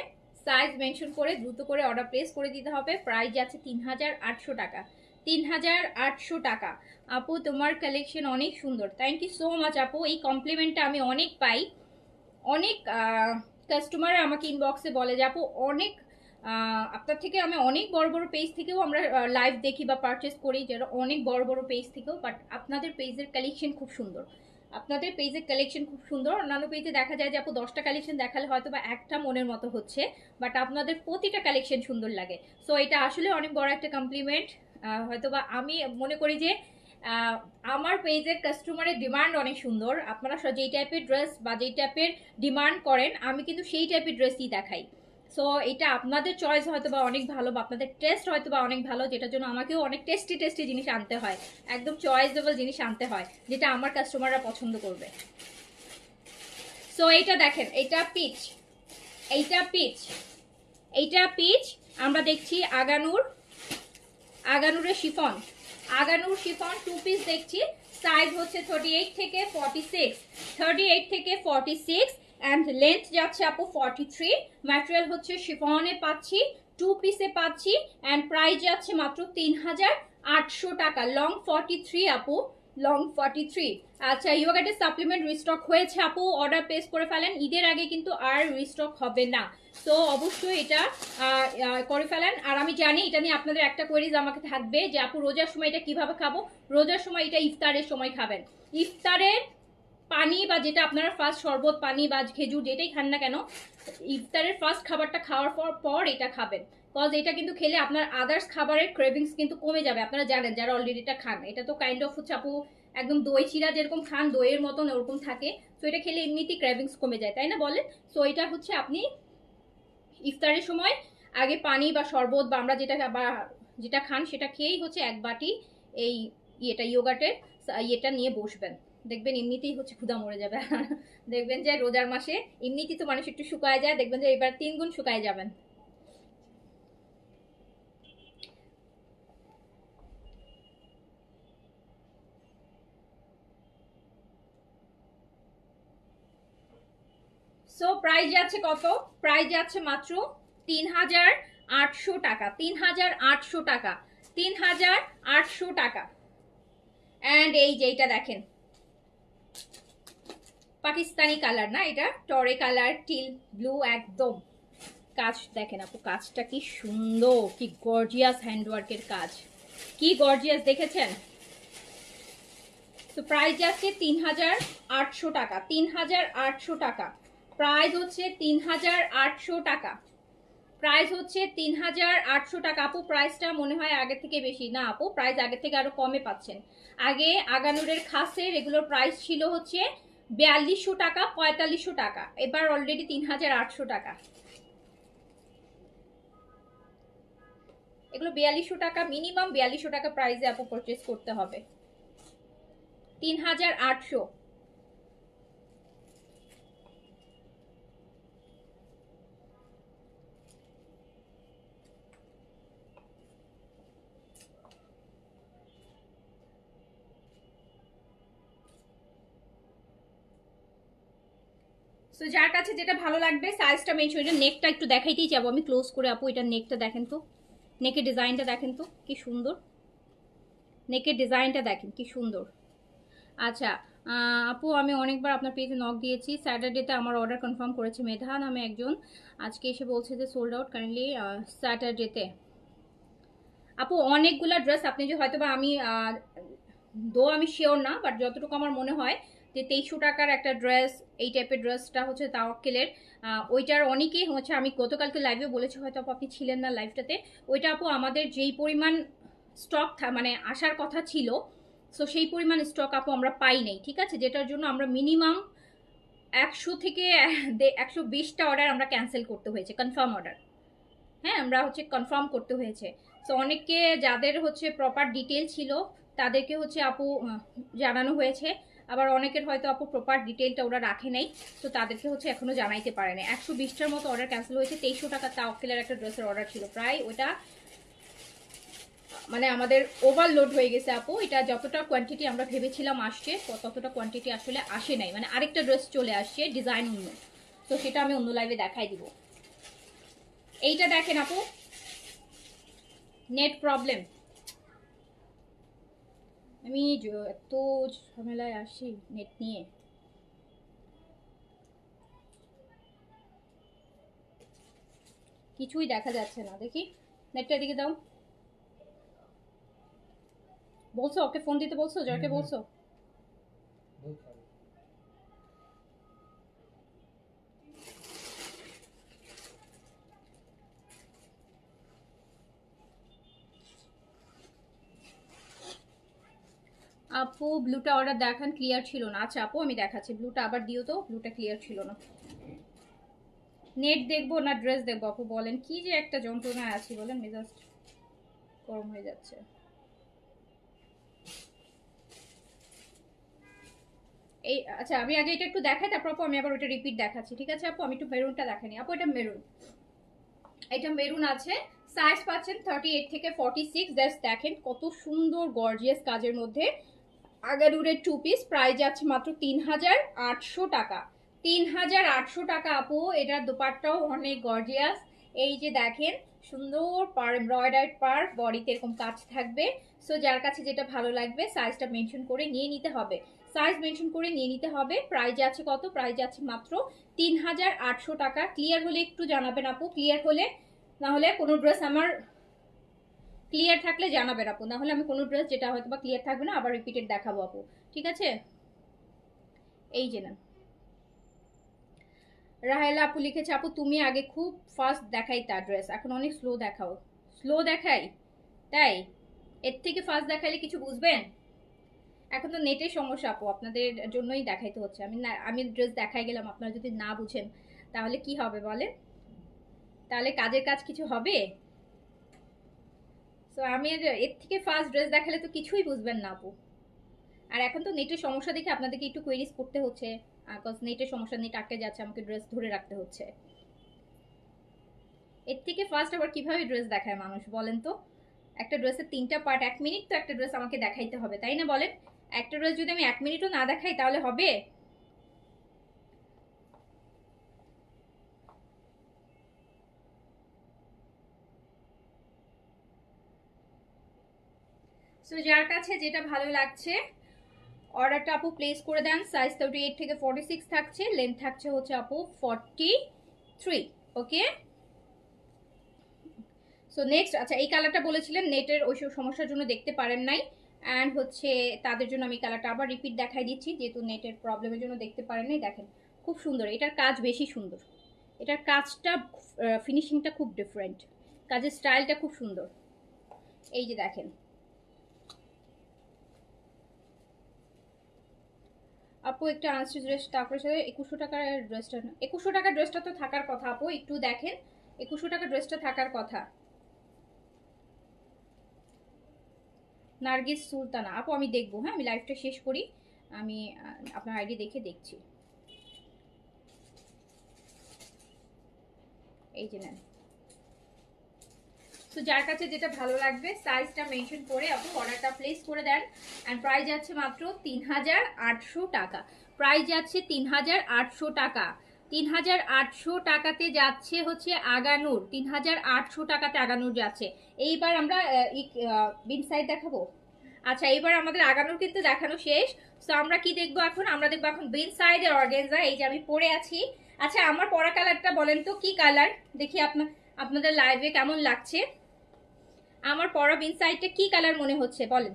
সাইজ মেনশন করে দ্রুত করে অর্ডার প্লেস করে দিতে হবে। প্রাইস আছে 3800 টাকা, 3800 টাকা। আপু তোমার কালেকশন অনেক সুন্দর, থ্যাংক ইউ সো মাচ আপু। এই কমপ্লিমেন্টটা আমি অনেক পাই, অনেক কাস্টমার আমাকে ইনবক্সে বলে যে আপু অনেক আপনার থেকে আমি অনেক বড় বড় পেজ থেকেও আমরা লাইভ দেখি বা পারচেস করি, যেটা অনেক বড় বড় পেজ থেকেও, বাট আপনাদের পেজের কালেকশন খুব সুন্দর, আপনাদের পেজের কালেকশন খুব সুন্দর। অন্যান্য পেজে দেখা যায় যে আপু 10টা কালেকশন দেখালে হয়তো বা একটা মনের মতো হচ্ছে, বাট আপনাদের প্রতিটা কালেকশন সুন্দর লাগে। সো এটা আসলে অনেক বড় একটা কমপ্লিমেন্ট। হয়তো বা আমি মনে করি যে আমার পেজের কাস্টমারের ডিমান্ড অনেক সুন্দর, আপনারা যেই টাইপের ড্রেস বা যেই টাইপের ডিমান্ড করেন আমি কিন্তু সেই টাইপের ড্রেসই দেখাই। সো এটা আপনাদের চয়েস হয়তো বা অনেক ভালো, বা আপনাদের টেস্ট হয়তো বা অনেক ভালো, যেটার জন্য আমাকেও অনেক টেস্টি টেস্টি জিনিস আনতে হয়, একদম চয়েসেবল জিনিস আনতে হয়, যেটা আমার কাস্টমাররা পছন্দ করবে। সো এইটা দেখেন, এইটা পিচ, এইটা পিচ, এইটা পিচ। আমরা দেখছি আগানুরের শিফন, আগানুর শিফন 2 পিস দেখছি। সাইজ হচ্ছে 38 থেকে 46, 38 থেকে 46, অ্যান্ড লেন্থ যাচ্ছে আপু 43, ম্যাটেরিয়াল হচ্ছে শিফনে পাচ্ছি, 2 পিসে পাচ্ছি, অ্যান্ড প্রাইস যাচ্ছে মাত্র 3800 টাকা। লং 43 আপু, লং 43। আচ্ছা, ইয়োগাটের সাপ্লিমেন্ট রিস্টক হয়েছে আপু, অর্ডার প্লেস করে ফেলেন, ঈদের আগে কিন্তু আর রিস্টক হবে না। তো অবশ্যই এটা করে ফেলেন। আর আমি জানি এটা নিয়ে আপনাদের একটা কোয়েরিজ আমাকে থাকবে যে আপু রোজার সময় এটা কিভাবে খাবো। রোজার সময় এটা ইফতারের সময় খাবেন, ইফতারের পানি বা যেটা আপনারা ফার্স্ট শরবত পানি বা খেজুর যেটাই খান না কেন, ইফতারের ফার্স্ট খাবারটা খাওয়ার পর এটা খাবেন। কজ এটা কিন্তু খেলে আপনার আদার্স খাবারের ক্রেভিংস কিন্তু কমে যাবে। আপনারা জানেন যারা অলরেডি এটা খান, এটা তো কাইন্ড অফ হচ্ছে আপু একদম দই চিরা যেরকম খান দইয়ের মতন ওরকম থাকে। তো এটা খেলে এমনিতেই ক্রেভিংস কমে যায়, তাই না বলেন? সো এটা হচ্ছে আপনি ইফতারের সময় আগে পানি বা শরবত বা আমরা যেটা খান সেটা খেয়েই হচ্ছে এক বাটি এই ইয়োগার্টের ইয়েটা নিয়ে বসবেন, দেখবেন এমনিতেই হচ্ছে ক্ষুধা মরে যাবে। দেখবেন যে রোজার মাসে এমনিতেই তো মানুষ একটু শুকায় যায়, দেখবেন যে এবার 3 গুণ শুকায় যাবেন। সো প্রাইস যাচ্ছে কত, প্রাইস যাচ্ছে মাত্র 3800 টাকা, 3800 টাকা, 3800 টাকা। অ্যান্ড এই যে এইটা দেখেন, পাকিস্তানি কালার না, এটা টরে কালার, টিল ব্লু একদম। কাজ দেখেন আপু, কাজটা কি সুন্দর, কি গর্জিয়াস হ্যান্ডওয়ার্কের কাজ, কি গর্জিয়াস দেখেছেন। তো প্রাইস যাচ্ছে 3800 টাকা, 3800 টাকা। প্রাইস হচ্ছে 3800 টাকা, প্রাইস হচ্ছে 3800 টাকা। আপু প্রাইসটা মনে হয় আগের থেকে বেশি না আপু, প্রাইস আগের থেকে আরো কমে পাচ্ছেন। আগে আগানুরের খাসের এগুলোর প্রাইস ছিল হচ্ছে 4200 টাকা, 4500 টাকা, এবার অলরেডি 3800 টাকা। এগুলো 4200 টাকা, মিনিমাম 4200 টাকা প্রাইসে আপু পারচেজ করতে হবে। 3800। সো যার কাছে যেটা ভালো লাগবে সাইজটা মেনশন, এটা নেকটা একটু দেখাইতেই যাবো আমি ক্লোজ করে আপু। এটা নেকটা দেখেন তো, নেকের ডিজাইনটা দেখেন তো কি সুন্দর, নেকের ডিজাইনটা দেখেন কি সুন্দর। আচ্ছা আপু, আমি অনেকবার আপনার পেজে নক দিয়েছি, স্যাটারডেতে আমার অর্ডার কনফার্ম করেছে মেধা নামে একজন, আজকে এসে বলছে যে সোল্ড আউট কাইন্ডলি স্যাটারডেতে। আপু অনেকগুলা ড্রেস আপনি যে হয়তো বা আমি আমি শিওর না, বাট যতটুকু আমার মনে হয় যে 2300 টাকার একটা ড্রেস, এই টাইপের ড্রেসটা হচ্ছে তাওয়াক্কেলের, ওইটার অনেকেই হচ্ছে, আমি গতকালকে লাইভে বলেছি, হয়তো আপনি ছিলেন না লাইভটাতে। ওইটা আপু আমাদের যেই পরিমাণ স্টক মানে আসার কথা ছিল, সো সেই পরিমাণ স্টক আপু আমরা পাই নাই, ঠিক আছে, যেটার জন্য আমরা মিনিমাম 100 থেকে 120টা অর্ডার আমরা ক্যান্সেল করতে হয়েছে, কনফার্ম অর্ডার। হ্যাঁ, আমরা হচ্ছে কনফার্ম করতে হয়েছে। সো অনেককে যাদের হচ্ছে প্রপার ডিটেল ছিল তাদেরকে হচ্ছে আপু জানানো হয়েছে, আবার অনেকের হয়তো আপু প্রপার ডিটেলটা ওরা রাখে নাই, তো তাদেরকে হচ্ছে এখনো জানাইতে পারে না। 120টার মতো অর্ডার ক্যান্সেল হয়েছে। 2300 টাকা তাওয়াক্কেলের একটা ড্রেসের অর্ডার ছিল প্রায়, ওটা মানে আমাদের ওভারলোড হয়ে গেছে আপু। এটা যতটা কোয়ান্টিটি আমরা ভেবেছিলাম আসছে, ততটা কোয়ান্টিটি আসলে আসে নাই, মানে আরেকটা ড্রেস চলে আসছে ডিজাইন অন্য, তো সেটা আমি অন্য লাইভে দেখাই দিব। এইটা দেখেন আপু, নেট প্রবলেম, আমি এত ঝামেলায় আসি নেট নিয়ে। কিছুই দেখা যাচ্ছে না, দেখি নেটটা এদিকে দাও। বলছো ওকে ফোন দিতে বলছো, জয়কে বলছো? আপু ব্লুটা অর্ডার দেখান, ক্লিয়ার ছিল না। আচ্ছা আপু আমি দেখাচ্ছি, ব্লুটা আবার দিও তো, ব্লুটা ক্লিয়ার ছিল না। নেট দেখবো না ড্রেস দেখবো আপু বলেন, কি যে একটা যন্ত্রণায় আছি বলেন, মেজাজ গরম হয়ে যাচ্ছে। এই আচ্ছা আমি আগে এটা একটু দেখাই, তারপর আপু আমি আবার ওটা রিপিট দেখাচ্ছি, ঠিক আছে আপু? আমি একটু মেরুনটা দেখানি আপু, এটা মেরুন, এটা মেরুন আছে। সাইজ পাচ্ছেন 38 থেকে 46। জাস্ট দেখেন কত সুন্দর গর্জিয়াস কাজের মধ্যে আগারুরের 2 পিস, প্রাইস যাচ্ছে মাত্র 3800 টাকা। 3800 টাকা আপু। এটার দোপাট্টাও অনেক গর্জিয়াস, এই যে দেখেন সুন্দর পার এমব্রয়ডার্ড পার, বডিতে এরকম কাজ থাকবে। সো যার কাছে যেটা ভালো লাগবে সাইজটা মেনশন করে নিয়ে নিতে হবে, সাইজ মেনশন করে নিয়ে নিতে হবে। প্রাইস আছে কত? প্রাইস আছে মাত্র 3800 টাকা। ক্লিয়ার হলে একটু জানাবেন আপু, ক্লিয়ার হলে, না হলে কোনো ড্রেস আমার ক্লিয়ার থাকলে জানাবেন আপু, না হলে আমি কোনো ড্রেস যেটা হয়তো বা ক্লিয়ার থাকবে না আবার রিপিটেড দেখাবো আপু, ঠিক আছে? এই যে না, রাহেলা আপু লিখেছে, আপু তুমি আগে খুব ফাস্ট দেখাইতা ড্রেস, এখন অনেক স্লো দেখাও। স্লো দেখাই তাই? এর থেকে ফাস্ট দেখাইলে কিছু বুঝবেন? এখন তো নেটের সমস্যা আপু, আপনাদের জন্যই দেখাইতে হচ্ছে। আমি ড্রেস দেখাই গেলাম, আপনারা যদি না বুঝেন তাহলে কি হবে বলেন? তাহলে কাজের কাজ কিছু হবে? তো আমি এর থেকে ফাস্ট ড্রেস দেখালে তো কিছুই বুঝবেন না আপু। আর এখন তো নেটের সমস্যা দেখে আপনাদেরকে একটু কোয়েরিজ করতে হচ্ছে, বিকজ নেটের সমস্যা, নেট আটকে যাচ্ছে, আমাকে ড্রেস ধরে রাখতে হচ্ছে। এর থেকে ফার্স্ট আবার কিভাবে ড্রেস দেখায় মানুষ বলেন তো? একটা ড্রেসের 3টা পার্ট, 1 মিনিট তো একটা ড্রেস আমাকে দেখাইতে হবে, তাই না বলেন? একটা ড্রেস যদি আমি 1 মিনিটও না দেখাই তাহলে হবে? সো যার কাছে যেটা ভালো লাগছে অর্ডারটা আপু প্লেস করে দেন। সাইজ 38 থেকে 46 থাকছে, লেন্থ থাকছে হচ্ছে আপু 43। ওকে, সো নেক্সট, আচ্ছা এই কালারটা বলেছিলেন নেটের ওইসব সমস্যার জন্য দেখতে পারেন নাই, অ্যান্ড হচ্ছে তাদের জন্য আমি কালারটা আবার রিপিট দেখাই দিচ্ছি, যেহেতু নেটের প্রবলেমের জন্য দেখতে পারেন নাই। দেখেন খুব সুন্দর, এটার কাজ বেশি সুন্দর, এটার কাজটা ফিনিশিংটা খুব ডিফারেন্ট, কাজের স্টাইলটা খুব সুন্দর। এই যে দেখেন আপু একটা আনস্টিচ ড্রেস, তারপরে সাথে 2100 টাকার ড্রেসটা, 2100 টাকার ড্রেসটা তো থাকার কথা আপু, একটু দেখেন 2100 টাকার ড্রেসটা থাকার কথা। নার্গিস সুলতানা আপু, আমি দেখবো। হ্যাঁ, আমি লাইভটা শেষ করি, আমি আপনার আইডি দেখে দেখছি। এই যে নেন। তো যার কাছে যেটা ভালো লাগবে সাইজটা মেনশন করে আপু অর্ডারটা প্লেস করে দেন। অ্যান্ড প্রাইস যাচ্ছে মাত্র ৩৮০০ টাকা। প্রাইস যাচ্ছে ৩৮০০ টাকা। ৩৮০০ টাকাতে যাচ্ছে হচ্ছে আগানুর। ৩৮০০ টাকাতে আগানুর যাচ্ছে। এইবার আমরা বিন সাইড দেখাবো। আচ্ছা, এইবার আমাদের আগানুর কিন্তু দেখানো শেষ। তো আমরা কি দেখবো এখন? আমরা দেখবো এখন বিন সাইডের অর্গানজা। এই যে আমি পরে আছি। আচ্ছা, আমার পরা কালারটা বলেন তো কি কালার, দেখি আপনাদের লাইভে কেমন লাগছে। আমার পরা বিন সাইডটা কি কালার মনে হচ্ছে বলেন।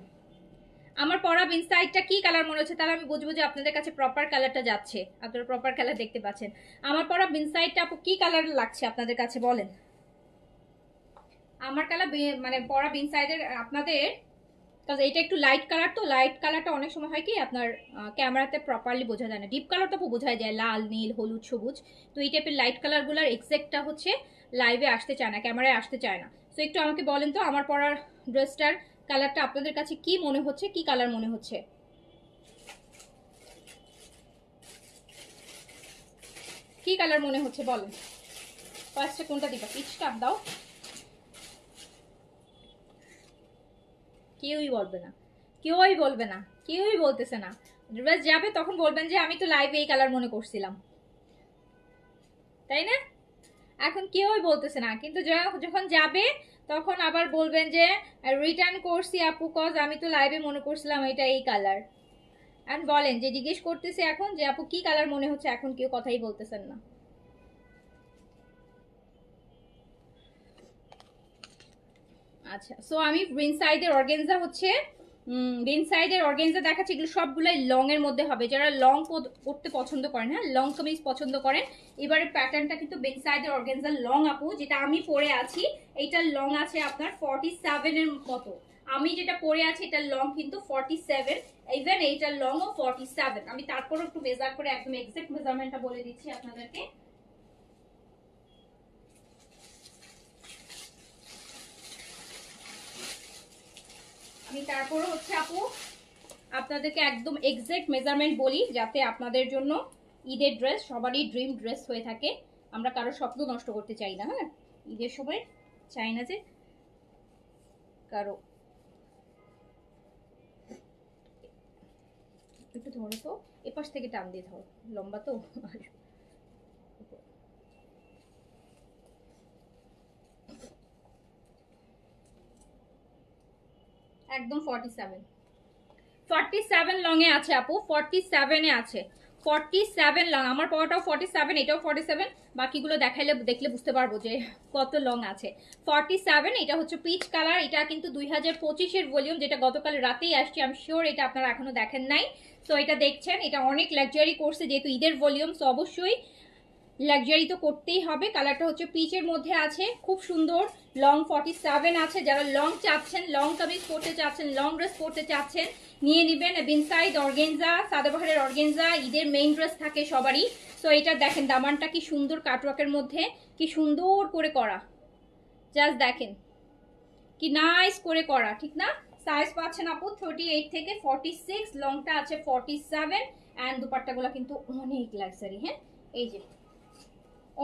আমার পরা বিন সাইডটা কি কালার মনে হচ্ছে, তাহলে আমি বুঝবো যে আপনাদের কাছে প্রপার কালারটা যাচ্ছে, আপনারা প্রপার কালার দেখতে পাচ্ছেন। আমার পরা বিন সাইডটা আপু কি কালার লাগছে আপনাদের কাছে বলেন। আমার কালার মানে পরা বিন সাইডের আপনাদের, কারণ এটা একটু লাইট কালার, তো লাইট কালারটা অনেক সময় হয় কি আপনার ক্যামেরাতে প্রপারলি বোঝা যায় না। ডিপ কালারটা বোঝা যায়, লাল, নীল, হলুদ, সবুজ। তো এই টাইপের লাইট কালারগুলোর এক্সাক্টটা হচ্ছে লাইভে আসতে চায় না, ক্যামেরায় আসতে চায় না। তো একটু আমাকে বলেন তো আমার পরার ড্রেসটার কালারটা আপনাদের কাছে কি মনে হচ্ছে, কি কালার মনে হচ্ছে। কি কালার মনে হচ্ছে বলেন। ফার্স্টে কোনটা দিবা, পিচটা দাও। কেউই বলবে না, কেউই বলবে না, কেউই বলতেছে না। ড্রেস যাবে তখন বলবেন যে আমি তো লাইভে এই কালার মনে করছিলাম, তাই না? এখন কেউই বলতেছে না, কিন্তু যখন যাবে তখন আবার বলবেন যে রিটার্ন করছি আপু, কজ আমি তো লাইভে মনে করছিলাম এটা এই কালার। আর বলেন যে জিজ্ঞেস করতেছে এখন যে আপু কি কালার মনে হচ্ছে, এখন কেউ কথাই বলতেছেন না। আচ্ছা, সো আমি গ্রিন সাইডের অর্গানজা হচ্ছে গ্রিন সাইডের অর্গানজা দেখাচ্ছি। এগুলো সবগুলাই লং এর মধ্যে হবে, যারা লং পরতে পছন্দ করেন, হ্যাঁ লং কামিজ পছন্দ করেন। এবারে প্যাটার্নটা কিন্তু গ্রিন সাইডের অর্গানজা লং আপু, যেটা আমি পরে আছি এইটার লং আছে আপনার 47 এর মতো। আমি যেটা পরে আছি এটার লং কিন্তু 47, ইভেন এইটার লংও 47। আমি তারপরও একটু মেজার করে একদম এক্সাক্ট মেজারমেন্টটা বলে দিচ্ছি আপনাদেরকে। আমি তারপরে হচ্ছে আপু আপনাদেরকে একদম এক্সাক্ট মেজারমেন্ট বলি, যাতে আপনাদের জন্য ঈদের ড্রেস সবারই ড্রিম ড্রেস হয়ে থাকে। আমরা কারো স্বপ্ন নষ্ট করতে চাই না, হ্যাঁ ঈদের সময় চাই না যে কারো। একটু ধরো তো, এপাশ থেকে টান দিয়ে ধরো, লম্বা তো। একদম 47 লং এ আছে আপু, 47 এ আছে। 47 লং, আমার পরাটাও 47, এটাও 47। বাকিগুলো দেখাইলে দেখলে বুঝতে পারবো যে কত লং আছে। 47, এটা হচ্ছে পিচ কালার। এটা কিন্তু 2025-এর ভলিউম, যেটা গতকাল রাতেই আসছে। আমি শিওর এটা আপনারা এখনো দেখেন নাই। সো এটা দেখছেন, এটা অনেক লাক্সারি করছে, যেহেতু ঈদের ভলিউম, সো অবশ্যই লাক্সারি তো করতেই হবে। কালারটা হচ্ছে পিচের মধ্যে আছে, খুব সুন্দর। লং 47 আছে। যারা লং চাচ্ছেন, লং কামিজ পরতে চাচ্ছেন, লং ড্রেস পরতে চাচ্ছেন, নিয়ে নেবেন। বিনসাইড অর্গেনজা, সাদাবাহারের অর্গেনজা ঈদের মেইন ড্রেস থাকে সবারই। সো এটা দেখেন দামানটা কি সুন্দর, কাটওয়ার্কের মধ্যে কি সুন্দর করে করা। জাস্ট দেখেন কি নাইস করে করা, ঠিক না? সাইজ পাচ্ছেন আপু 38 থেকে 46, লংটা আছে 47। অ্যান্ড দুপাট্টাগুলো কিন্তু অনেক লাক্সারি। হ্যাঁ, এই যে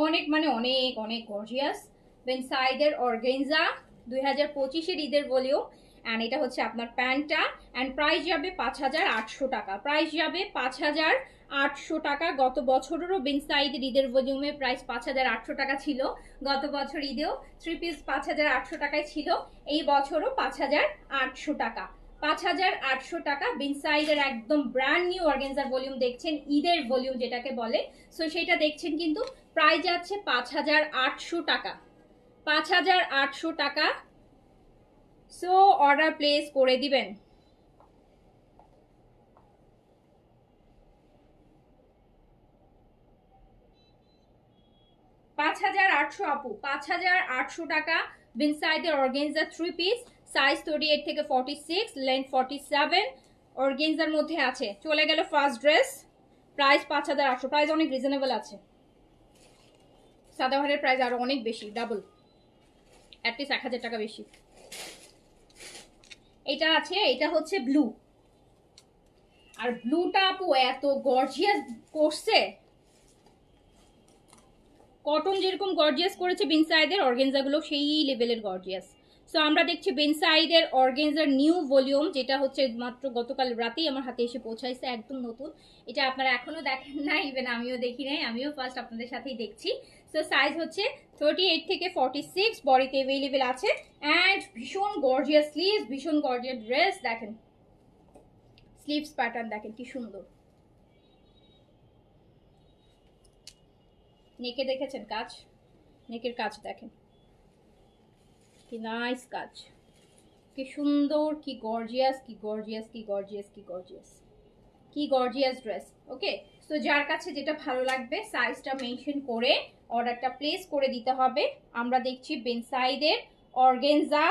অনেক মানে অনেক অনেক গর্জিয়াস। বেনসাইডের অর্গেনজা 2025-এর ঈদের ভলিউম। অ্যান্ড এটা হচ্ছে আপনার প্যান্টটা। অ্যান্ড প্রাইস যাবে 5800 টাকা। প্রাইস যাবে 5800 টাকা। গত বছরেরও বেনসাইডের ঈদের ভলিউমে প্রাইস 5800 টাকা ছিল। গত বছর ঈদেও 3 পিস 5800 টাকায় ছিল, এই বছরও 5800 টাকা। 5800 টাকা বিনসাইডের একদম ব্র্যান্ড নিউ অর্গানজার ভলিউম দেখছেন, ঈদের ভলিউম যেটাকে বলে। সো সেটা দেখছেন, কিন্তু প্রাইস যাচ্ছে 5800 টাকা। 5800 টাকা। সো অর্ডার প্লেস করে দিবেন। আপু 5800 টাকা। বিনসাইডের অর্গানজা 3 পিস, সাইজ 38 থেকে 46, লেন্থ 47, অর্গানজার মধ্যে আছে। চলে গেল ফার্স্ট ড্রেস। প্রাইস 5800। প্রাইস অনেক রিজনেবল আছে। সাদাবাহারের প্রাইস আরো অনেক বেশি, ডাবল, অ্যাটলিস্ট 1000 টাকা বেশি। এটা আছে, এটা হচ্ছে ব্লু। আর ব্লুটা আপু এত গর্জিয়াস করছে, কটন যেরকম গর্জিয়াস করেছে বিনসাইডের অর্গেনজাগুলো সেই লেভেলের গর্জিয়াস। সো আমরা দেখছি বিনসাইডের অর্গেনজার নিউ ভলিউম, যেটা হচ্ছে মাত্র গতকাল রাতেই আমার হাতে এসে পৌঁছাইছে, একদম নতুন। এটা আপনারা এখনো দেখেন না, ইভেন আমিও দেখি নাই, আমিও ফার্স্ট আপনাদের সাথেই দেখছি। সো সাইজ হচ্ছে 38 থেকে 46, বডিতে অ্যাভেলেবেল আছে। অ্যান্ড ভীষণ গর্জিয়াস স্লিভস, ভীষণ গর্জিয়াস ড্রেস। দেখেন স্লিভস প্যাটার্ন দেখেন কি সুন্দর। নেকে দেখেছেন কাজ, নেকের কাজ দেখেন কি নাইস কাজ, কি সুন্দর, কি গর্জিয়াস, কি গর্জিয়াস, কি গর্জিয়াস, কি গর্জিয়াস, কি গর্জিয়াস ড্রেস। ওকে, তো যার কাছে যেটা ভালো লাগবে সাইজটা মেনশন করে অর্ডারটা প্লেস করে দিতে হবে। আমরা দেখছি বেনসাইডের অর্গেনজা,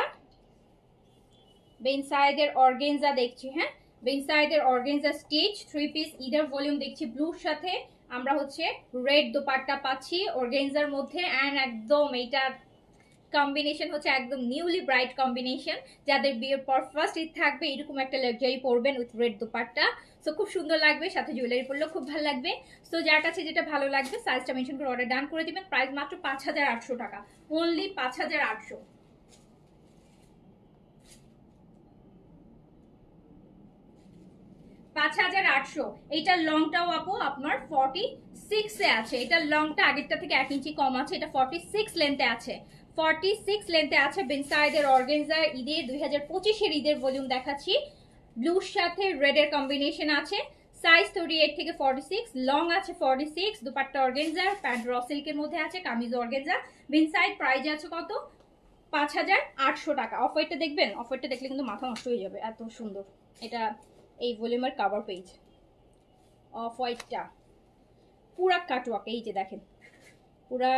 বেনসাইডের অর্গেনজা দেখছি। হ্যাঁ, বেনসাইডের অর্গেনজা স্টিচ 3 পিস ইদার ভলিউম দেখছি ব্লুর সাথে। আমরা হচ্ছে রেড দোপাট্টা পাচ্ছি অর্গেনজার মধ্যে। অ্যান্ড একদম এইটার কম্বিনেশন হচ্ছে একদম নিউলি ব্রাইট কম্বিনেশন। যাদের বিয়ের পর ফার্স্ট ঈদ থাকবে এরকম একটা লাক্সারি পরবেন উইথ রেড দোপাট্টা, সো খুব সুন্দর লাগবে, সাথে জুয়েলারি পরলেও খুব ভালো লাগবে। সো যার কাছে যেটা ভালো লাগবে সাইজটা মেনশন করে অর্ডার ডান করে দিবেন। প্রাইস মাত্র 5800 টাকা, অনলি 5800। 5800। এইটার লংটাও আপু আপনার 46 এ আছে। এটার লংটা আগেরটা থেকে 1 ইঞ্চি কম আছে, এটা 46 লেন্থে আছে, 46 লেন্থে আছে। বিনসাইডের অর্গানজা ঈদের 2025 এর ঈদের ভলিউম দেখাচ্ছি। ব্লুর সাথে রেড এর কম্বিনেশন আছে। সাইজ 38 থেকে 46, লং আছে 46, দুপাট্টা অর্গানজা, প্যান্ট র সিল্কের মধ্যে আছে, কামিজ অর্গানজা। বিনসাইড প্রাইস আছে কত? 5800 টাকা। অফ হোয়াইটটা দেখবেন, অফ হোয়াইটটা দেখলে কিন্তু মাথা নষ্ট হয়ে যাবে, এত সুন্দর। এটা এই ভলিউমের কভার পেজ। অফ হোয়াইটটা পুরা কাটওয়ার্ক, এই যে দেখেন পুরা,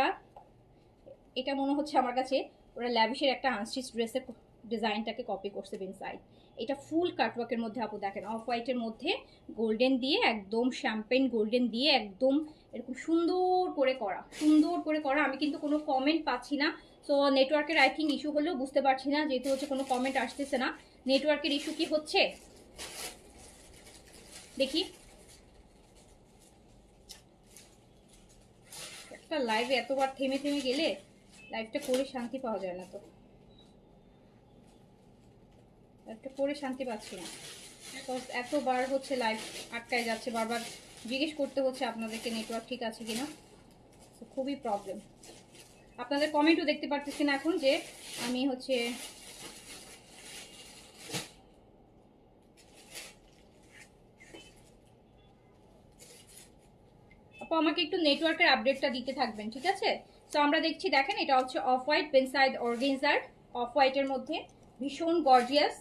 এটা মনে হচ্ছে আমার কাছে ওরা ল্যাভিশের একটা আনস্টিচ ড্রেসের ডিজাইনটাকে কপি করছে বিনসাইড। এটা ফুল কাটওয়ার্কের মধ্যে আপু দেখেন, অফ হোয়াইটের মধ্যে গোল্ডেন দিয়ে, একদম শ্যাম্পেন গোল্ডেন দিয়ে, একদম এরকম সুন্দর করে করা, সুন্দর করে করা। আমি কিন্তু কোনো কমেন্ট পাচ্ছি না, সো নেটওয়ার্কের আই থিঙ্ক ইস্যু হলেও বুঝতে পারছি না, যেহেতু হচ্ছে কোনো কমেন্ট আসতেছে না। নেটওয়ার্কের ইস্যু কি হচ্ছে দেখি। একটা লাইভে এতবার থেমে থেমে গেলে লাইভটা করে শান্তি পাওয়া যায় না, তো লাইভটা করে শান্তি পাচ্ছি না, এতবার হচ্ছে লাইভ আটকায় যাচ্ছে, বারবার জিজ্ঞেস করতে হচ্ছে আপনাদেরকে নেটওয়ার্ক ঠিক আছে কিনা, খুবই প্রবলেম। আপনাদের কমেন্টও দেখতে পারতেছি না এখন, যে আমি হচ্ছে আপু আমাকে একটু নেটওয়ার্কের আপডেটটা দিতে থাকবেন, ঠিক আছে? তো আমরা দেখছি দেখেন এটা হচ্ছে অফ হোয়াইট বেনসাইড অর্গানজার, অফ হোয়াইটের মধ্যে ভীষণ গর্জিয়াস,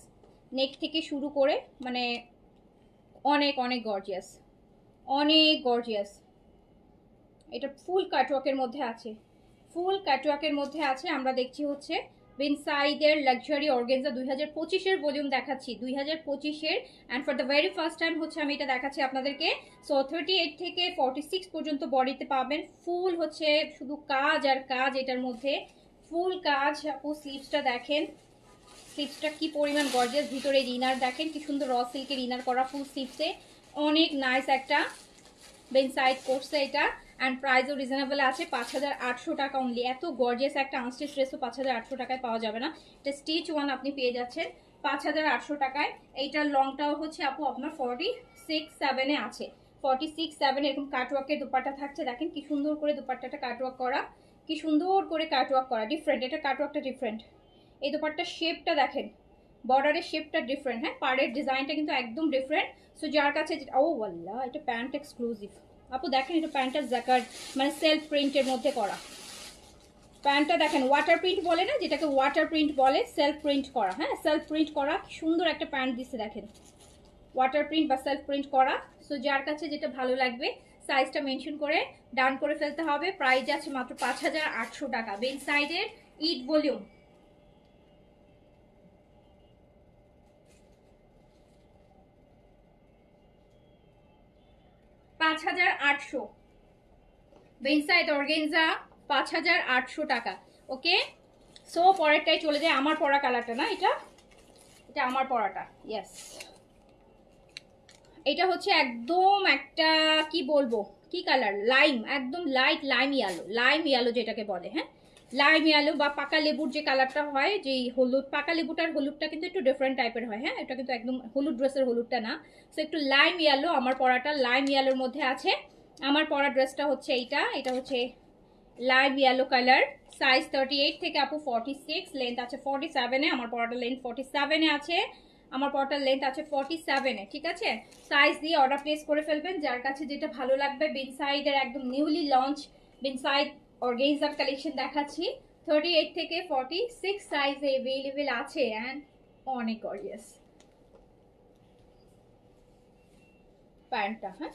নেক থেকে শুরু করে মানে অনেক অনেক গর্জিয়াস, অনেক গর্জিয়াস। এটা ফুল কাটওয়ার্কের মধ্যে আছে, ফুল কাটওয়ার্কের মধ্যে আছে। আমরা দেখছি হচ্ছে বিনসাইডের লাক্সারি অর্গানজা 2025-এর ভলিউম দেখাচ্ছি, 2025-এর। And for the very first time হচ্ছে আমি এটা দেখাচ্ছি আপনাদেরকে। সো 38 থেকে 46 পর্যন্ত বডিতে পাবেন। ফুল হচ্ছে শুধু কাজ আর কাজ এটার মধ্যে, ফুল কাজ আপু। স্লিভসটা দেখেন, স্লিভসটা কি পরিমাণ গর্জিয়াস, ভিতরে ইনার দেখেন কি সুন্দর র সিল্কের ইনার করা ফুল স্লিভসে, অনেক নাইস একটা বেনসাইড করছে এটা। অ্যান্ড প্রাইসও রিজনেবল আছে, 5800 টাকা অনলি। এত গর্জিয়াস একটা আনস্টিচ ড্রেসও 5800 টাকায় পাওয়া যাবে না। এটা স্টিচ ওয়ান আপনি পেয়ে যাচ্ছেন 5800 টাকায়। এইটার লংটাও হচ্ছে আপু আপনার 46-7 আছে, 46-7 এরকম কাটওয়ার্কের দুপাট্টা থাকছে। দেখেন কি সুন্দর করে দুপাট্টাটা কাটওয়ার্ক করা, কি সুন্দর করে কাটওয়ার্ক করা, ডিফারেন্ট, এটা কাটওয়ার্কটা ডিফারেন্ট। এই দুপাট্টার শেপটা দেখেন, বর্ডারের শেপটা ডিফারেন্ট, হ্যাঁ পাড়ের ডিজাইনটা কিন্তু একদম ডিফারেন্ট। সো যার কাছে, ও ওয়াল্লাহ এটা প্যান্ট এক্সক্লুসিভ আপু, দেখেন এটা প্যান্টটা জ্যাকার্ড মানে সেলফ প্রিন্টের মধ্যে করা। প্যান্টটা দেখেন ওয়াটার প্রিন্ট বলে না, যেটাকে ওয়াটার প্রিন্ট বলে, সেলফ প্রিন্ট করা, হ্যাঁ সেলফ প্রিন্ট করা। সুন্দর একটা প্যান্ট দিচ্ছে দেখেন, ওয়াটার প্রিন্ট বা সেলফ প্রিন্ট করা। সো যার কাছে যেটা ভালো লাগবে সাইজটা মেনশন করে ডান করে ফেলতে হবে। প্রাইস আছে মাত্র 5800 টাকা। বেন সাইডের ঈদ ভলিউম, 5800 বেনসাইড অর্গানজা, 5800 টাকা। ওকে, সো পরেরটাই চলে যায়, আমার পরা কালারটা না এটা, এটা আমার পরাটা, ইয়েস। এটা হচ্ছে একদম একটা কি বলবো, কি কালার, লাইম, একদম light lime yellow, lime yellow যেটাকে বলে, হ্যাঁ লাইম ইয়েলো বা পাকা লেবুর যে কালারটা হয়, যে হলুদ, পাকা লেবুটার হলুদটা কিন্তু একটু ডিফারেন্ট টাইপের হয়, হ্যাঁ এটা কিন্তু একদম হলুদ ড্রেসের হলুদটা না। সো একটু লাইম ইয়েলো, আমার পরাটা লাইম ইয়েলোর মধ্যে আছে। আমার পরা ড্রেসটা হচ্ছে এইটা, এটা হচ্ছে লাইম ইয়েলো কালার। সাইজ 38 থেকে আপু 46, লেন্থ আছে 47-এ। আমার পরাটা লেন্থ 47-এ আছে, আমার পরাটার লেন্থ আছে 47-এ, ঠিক আছে। সাইজ দিয়ে অর্ডার প্লেস করে ফেলবেন, যার কাছে যেটা ভালো লাগবে। বিনসাইডের একদম নিউলি লঞ্চ বিনসাইড অর্গানজার কালেকশন দেখাচ্ছি। 38 থেকে 46 সাইজে অ্যাভেলেবেল আছে অ্যান্ড অনেক গর্জিয়াস প্যান্টটা, হ্যাঁ।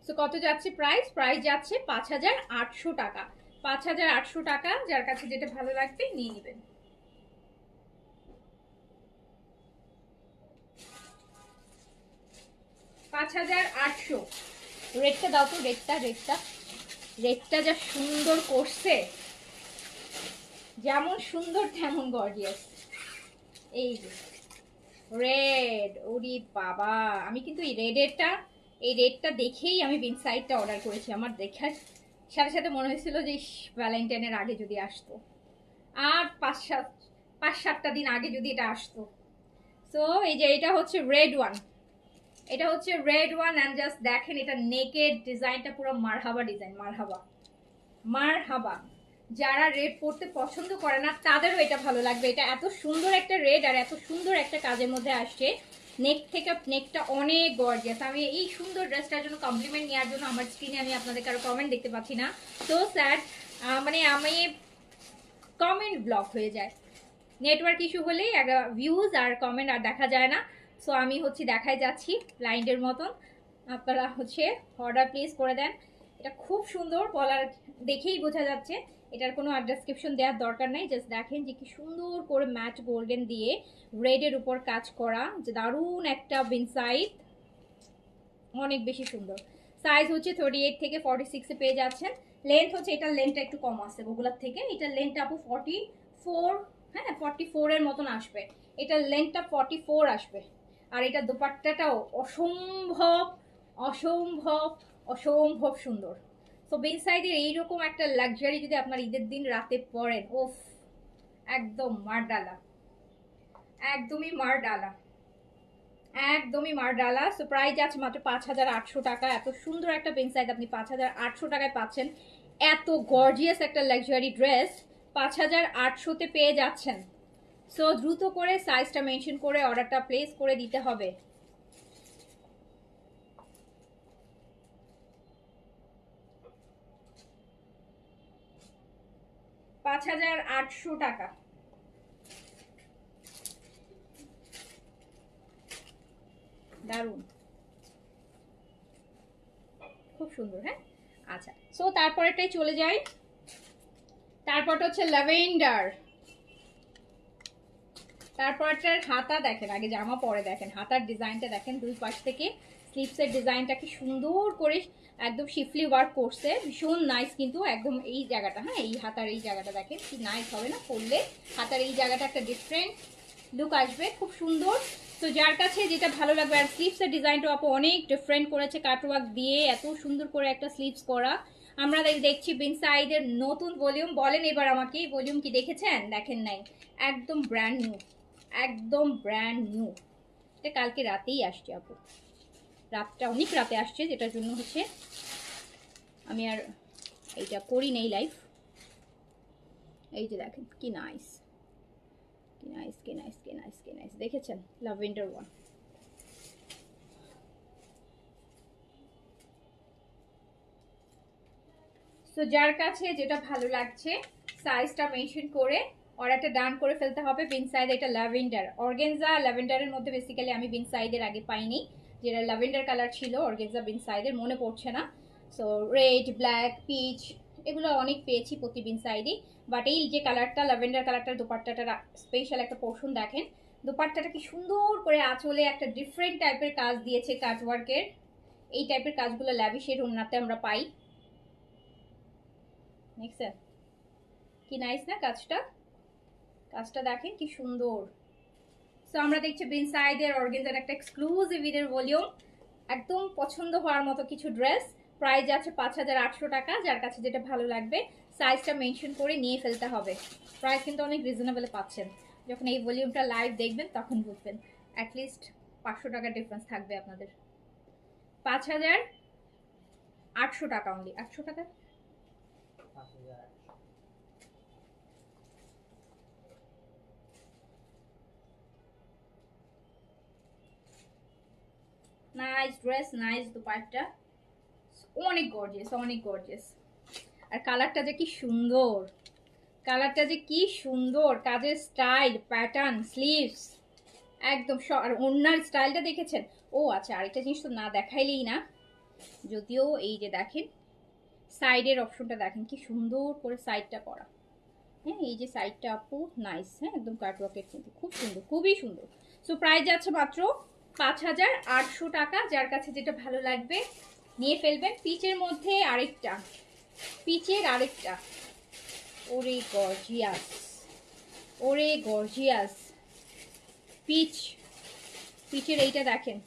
সো কত যাচ্ছে প্রাইস? প্রাইস যাচ্ছে 5,800 টাকা। 5,800 টাকা, যার কাছে যেটা ভালো লাগবে নিয়ে নেবেন। 5,800। রেটটা দাও তো, রেটটা রেটটা রেটটা যা সুন্দর করছে, যেমন সুন্দর তেমন গর্জিয়াস। এই যে রেড, ওরে বাবা, আমি কিন্তু এই রেডটা দেখেই আমি বিনসাইডটা অর্ডার করেছি। আমার দেখার সাথে সাথে মনে হয়েছিল যে ভ্যালেন্টাইনের আগে যদি আসতো, আর 5-7টা দিন আগে যদি এটা আসতো। সো এই যে এটা হচ্ছে রেড ওয়ান, এটা হচ্ছে রেড ওয়ান। অ্যান্ড জাস্ট দেখেন এটা নেকের ডিজাইনটা পুরো মারহাবা ডিজাইন, মারহাবা মারহাবা। যারা রেড পরতে পছন্দ করে না তাদেরও এটা ভালো লাগবে। এটা এত সুন্দর একটা রেড আর এত সুন্দর একটা কাজের মধ্যে আসছে। নেক থেকে নেকটা অনেক গর্জিয়াস। আমি এই সুন্দর ড্রেসটার জন্য কমপ্লিমেন্ট নেওয়ার জন্য আমার স্ক্রিনে আমি আপনাদের কারো কমেন্ট দেখতে পাচ্ছি না, সো স্যাড। মানে আমি কমেন্ট ব্লক হয়ে যায়, নেটওয়ার্ক ইস্যু হলেই ভিউজ আর কমেন্ট আর দেখা যায় না। সো আমি হচ্ছে দেখাই যাচ্ছি ব্লাইন্ডের মতন, আপনারা হচ্ছে অর্ডার প্লেস করে দেন। এটা খুব সুন্দর, বলার দেখেই বোঝা যাচ্ছে। এটার কোনো ডেসক্রিপশন দেওয়ার দরকার নাই, জাস্ট দেখেন যে কি সুন্দর করে ম্যাট গোল্ডেন দিয়ে রেডের উপর কাজ করা, যে দারুণ একটা বিনসাইড, অনেক বেশি সুন্দর। সাইজ হচ্ছে 38 থেকে 46-এ পেয়ে যাচ্ছেন। লেন্থ হচ্ছে, এটার লেন্থটা একটু কম আসছে ওগুলোর থেকে, এটার লেন্থটা আপু 44, হ্যাঁ 44-এর মতন আসবে। এটার লেন্থটা 44 আসবে। আর এটা দোপাট্টাটাও অসম্ভব অসম্ভব অসম্ভব সুন্দর। তো বিন সাইডের এইরকম একটা লাক্সারি যদি আপনার ঈদের দিন রাতে পরেন, ওফ, একদম মার ডালা, একদমই মার ডালা, একদমই মার ডালা। সো প্রাইস আছে মাত্র 5,800 টাকা। এত সুন্দর একটা পেন সাইজ আপনি 5,800 টাকায় পাচ্ছেন। এত গর্জিয়াস একটা লাক্সারি ড্রেস 5,800-তে পেয়ে যাচ্ছেন। সো দ্রুত করে সাইজটা মেনশন করে অর্ডারটা প্লেস করে দিতে হবে। $5,800 টাকা। দারুণ, খুব সুন্দর, হ্যাঁ। আচ্ছা, সো তারপরেটাই চলে যাই। তারপরটা হচ্ছে ল্যাভেন্ডার। তারপরটার হাতা দেখেন, আগে জামা পরে দেখেন হাতার ডিজাইনটা দেখেন, দুই পাশ থেকে স্লিপসের ডিজাইনটা কি সুন্দর করে একদম শিফলি ওয়ার্ক করছে, ভীষণ নাইস। কিন্তু একদম এই জায়গাটা, হ্যাঁ এই হাতার এই জায়গাটা দেখেন কি নাইস হবে না পরলে। হাতার এই জায়গাটা একটা ডিফারেন্ট লুক আসবে, খুব সুন্দর। তো যার কাছে যেটা ভালো লাগবে। আর স্লিপসের ডিজাইনটা আপু অনেক ডিফারেন্ট করেছে, কাটওয়ার্ক দিয়ে এত সুন্দর করে একটা স্লিপস করা। আমরা দেখছি বিনসাইডের নতুন ভলিউম। বলেন এবার আমাকে, এই ভলিউম কি দেখেছেন? দেখেন নাই, একদম ব্র্যান্ড নিউ, একদম ব্র্যান্ড নিউ। এটা কালকে রাতেই আসছে আপু, রাতটা অনেক রাতে আসছে, যেটার জন্য হচ্ছে আমি আর এইটা করি নেই লাইভ। এই যে দেখেন কি নাইস, কি নাইস, কি নাইস, কি নাইস, কি নাইস, দেখেছেন? Lavender one. সো যার কাছে যেটা ভালো লাগছে সাইজটা মেনশন করে অর্ডারটা ডান করে ফেলতে হবে। বিন সাইড এটা ল্যাভেন্ডার অর্গেনজা, ল্যাভেন্ডারের মধ্যে বেসিক্যালি আমি বিন সাইডের আগে পাইনি, যেটা ল্যাভেন্ডার কালার ছিল অর্গেনজা বিন সাইডের, মনে পড়ছে না। সো রেড, ব্ল্যাক, পিচ এগুলো অনেক পেয়েছি প্রতি বিন সাইডে। বাট এই যে কালারটা ল্যাভেন্ডার কালারটার দোপাট্টাটার স্পেশাল একটা পোর্শন দেখেন, দোপাট্টাটা কি সুন্দর করে আঁচলে একটা ডিফারেন্ট টাইপের কাজ দিয়েছে, কাটওয়ার্কের। এই টাইপের কাজগুলো ল্যাভিশের ওন্নাতে আমরা পাই। দেখছেন কি নাইস না কাজটা? কাজটা দেখেন কি সুন্দর। সো আমরা দেখছি বিনসাইডের অর্গানজার একটা এক্সক্লুসিভ ঈদের ভলিউম, একদম পছন্দ হওয়ার মতো কিছু ড্রেস। প্রাইস আছে 5800 টাকা। যার কাছে যেটা ভালো লাগবে সাইজটা মেনশন করে নিয়ে ফেলতে হবে। প্রাইস কিন্তু অনেক রিজনেবলে পাচ্ছেন। যখন এই ভলিউমটা লাইভ দেখবেন তখন বুঝবেন অ্যাটলিস্ট 500 টাকার ডিফারেন্স থাকবে আপনাদের। 5800 টাকা অনলি। 800 টাকা নাইস ড্রেস, নাইস দুপাট্টা, অনেক গর্জিয়াস, অনেক গর্জিয়াস। আর কালারটা যে কি সুন্দর, কালারটা যে কি সুন্দর, কাজের স্টাইল, প্যাটার্ন, স্লিভস একদম। আর ওড়নার স্টাইলটা দেখেছেন? ও আচ্ছা, আরেকটা জিনিস তো না দেখাইলেই না, যদিও এই যে দেখেন সাইডের অপশনটা দেখেন কি সুন্দর করে সাইডটা করা। হ্যাঁ, এই যে সাইডটা আপু নাইস। হ্যাঁ, একদম কাটওয়ার্কের কিন্তু খুব সুন্দর, খুবই সুন্দর। সো প্রাইস যাচ্ছে মাত্র 5800 টাকা। যার কাছে যেটা ভালো লাগবে নিয়ে ফেলবেন। পিচের মধ্যে আরেকটা, পিচের আরেকটা, ওরে গর্জিয়াস, ওরে গর্জিয়াস পিচ। পিচের এইটা দেখেন,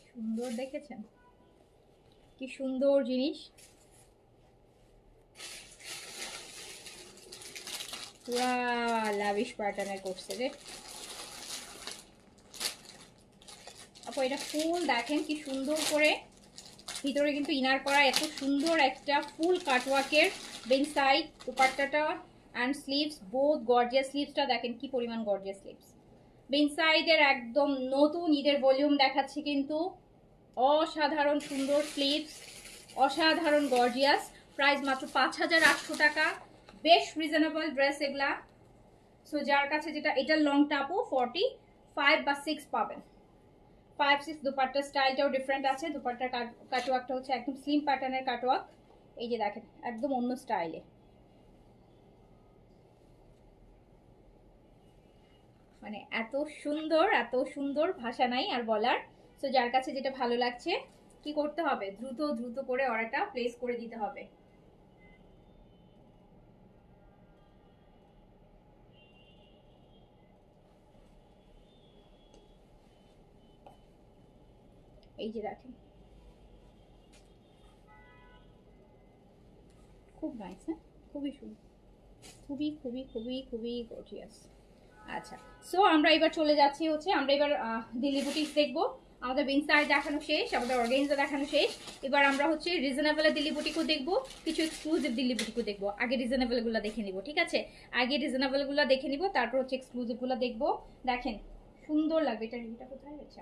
সুন্দর, দেখেছেন কি সুন্দর জিনিস, পুরা লাভিশ প্যাটার্নের করছে রে আপু। এটা ফুল দেখেন কি সুন্দর করে, ভিতরে কিন্তু ইনার করা, এত সুন্দর একটা ফুল কাটওয়ার্কের বেনসাইড দুপাট্টাটা অ্যান্ড স্লিভস বোথ গর্জিয়াস। স্লিভসটা দেখেন কি পরিমাণ গর্জিয়াস স্লিভস। বেনসাইডের একদম নতুন ঈদের ভলিউম দেখাচ্ছি কিন্তু, অসাধারণ সুন্দর স্লিভস, অসাধারণ গর্জিয়াস। প্রাইস মাত্র 5800 টাকা। বেশ রিজনেবল ড্রেস এগুলা। সো যার কাছে যেটা, এটা লং টাপও 45 বা 6 পাবেন। 5-6 দুপাট্টার স্টাইলটাও ডিফারেন্ট আছে। দুপাট্টার কাটওয়ার্কটা হচ্ছে একদম স্লিম প্যাটার্নের কাটওয়ার্ক। এই যে দেখেন একদম অন্য স্টাইলে, মানে এত সুন্দর, এত সুন্দর, ভাষা নাই আর বলার। সো যার কাছে যেটা ভালো লাগছে কি করতে হবে, দ্রুত দ্রুত করে অর্ডারটা প্লেস করে দিতে হবে। এই যে দেখেন খুব নাইস। হ্যাঁ, খুবই সুন্দর, খুবই খুবই খুবই খুবই গর্জিয়াস। আচ্ছা, সো আমরা এবার চলে যাচ্ছি হচ্ছে, আমরা এবার দিল্লি বুটিক্স দেখবো। আমাদের বিনসাইড দেখানো শেষ, আমাদের অর্গানজা দেখানো শেষ। এবার আমরা হচ্ছে রিজনেবল দিল্লি বুটিকও দেখবো, কিছু এক্সক্লুসিভ দিল্লি বুটিকও দেখবো। আগে রিজনেবল গুলো দেখে নিব, ঠিক আছে? আগে রিজনেবল গুলো দেখে নিব, তারপর হচ্ছে এক্সক্লুসিভ গুলো দেখবো। দেখেন সুন্দর লাগবে। এটা কোথায় রয়েছে?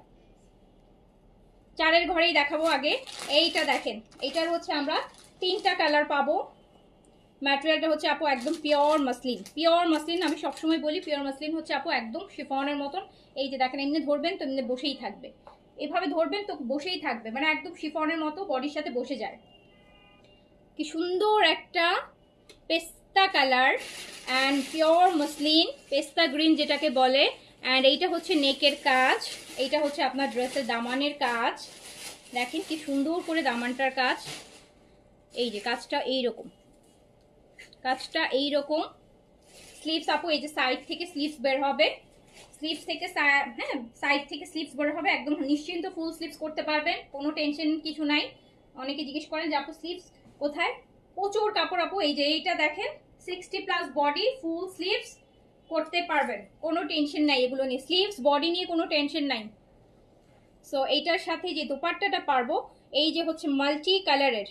চারের ঘরেই দেখাবো আগে। এইটা দেখেন, এইটার হচ্ছে আমরা 3টা কালার পাবো। ম্যাটেরিয়ালটা হচ্ছে আপু একদম পিওর মাসলিন। পিওর মাসলিন, আমি সবসময় বলি পিওর মাসলিন হচ্ছে আপু একদম শিফনের মতন। এই যে দেখেন, এমনি ধরবেন তো এমনি বসেই থাকবে, এভাবে ধরবেন তো বসেই থাকবে, মানে একদম শিফনের মতো বডির সাথে বসে যায়। কি সুন্দর একটা পেস্তা কালার অ্যান্ড পিওর মাসলিন, পেস্তা গ্রিন যেটাকে বলে। অ্যান্ড এইটা হচ্ছে নেকের কাজ, এইটা হচ্ছে আপনার ড্রেসের দামানের কাজ। দেখেন কি সুন্দর করে দামানটার কাজ। এই যে কাজটা এইরকম, কাজটা এইরকম। স্লিভস আপু এই যে সাইড থেকে স্লিভস বের হবে, স্লিভস থেকে হ্যাঁ সাইড থেকে স্লিভস বের হবে, একদম নিশ্চিন্ত ফুল স্লিভস করতে পারবেন, কোনো টেনশন কিছু নাই। অনেকে জিজ্ঞেস করেন যে আপু স্লিভস কোথায়, প্রচুর কাপড় আপু। এই যে এইটা দেখেন 60+ বডি, ফুল স্লিভস করতে পারবেন, কোনো টেনশন নাই এগুলো নিয়ে। স্লিভস বডি নিয়ে কোনো টেনশন নাই। সো এইটার সাথে যে দোপাট্টাটা পারবো, এই যে হচ্ছে মাল্টি কালারের,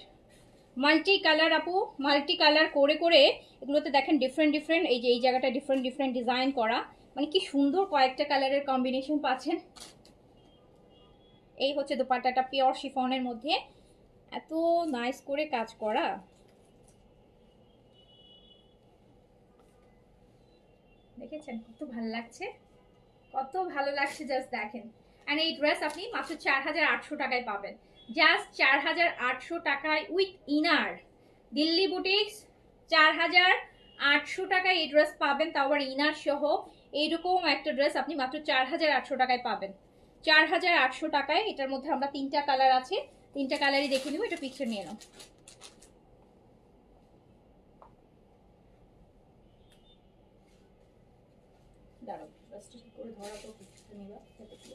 মাল্টি কালার আপু, মাল্টি কালার করে করে এগুলোতে দেখেন ডিফারেন্ট ডিফারেন্ট, এই যে এই জায়গাটা ডিফারেন্ট ডিফারেন্ট ডিজাইন করা, মানে কি সুন্দর কয়েকটা কালারের কম্বিনেশন পাচ্ছেন। এই হচ্ছে দোপাট্টাটা পিওর শিফনের মধ্যে, এত নাইস করে কাজ করা। দেখেছেন কত ভালো লাগছে, কত ভালো লাগছে, জাস্ট দেখেন। অ্যান্ড এই ড্রেস আপনি মাত্র 4800 টাকায় পাবেন, জাস্ট 4800 টাকায় উইথ ইনার। দিল্লি বুটিক্স 4800 টাকায় এই ড্রেস পাবেন, তাও আবার ইনার সহ। এইরকম একটা ড্রেস আপনি মাত্র 4800 টাকায় পাবেন। 4800 টাকায়। এটার মধ্যে আমরা 3টা কালার আছে, 3টা কালারই দেখে নিব। এটা পিকচার নিয়ে নাও। দাঁড়াও ড্রেসটা কি করে ধরা তো কিছুটা নিবা যাতে কি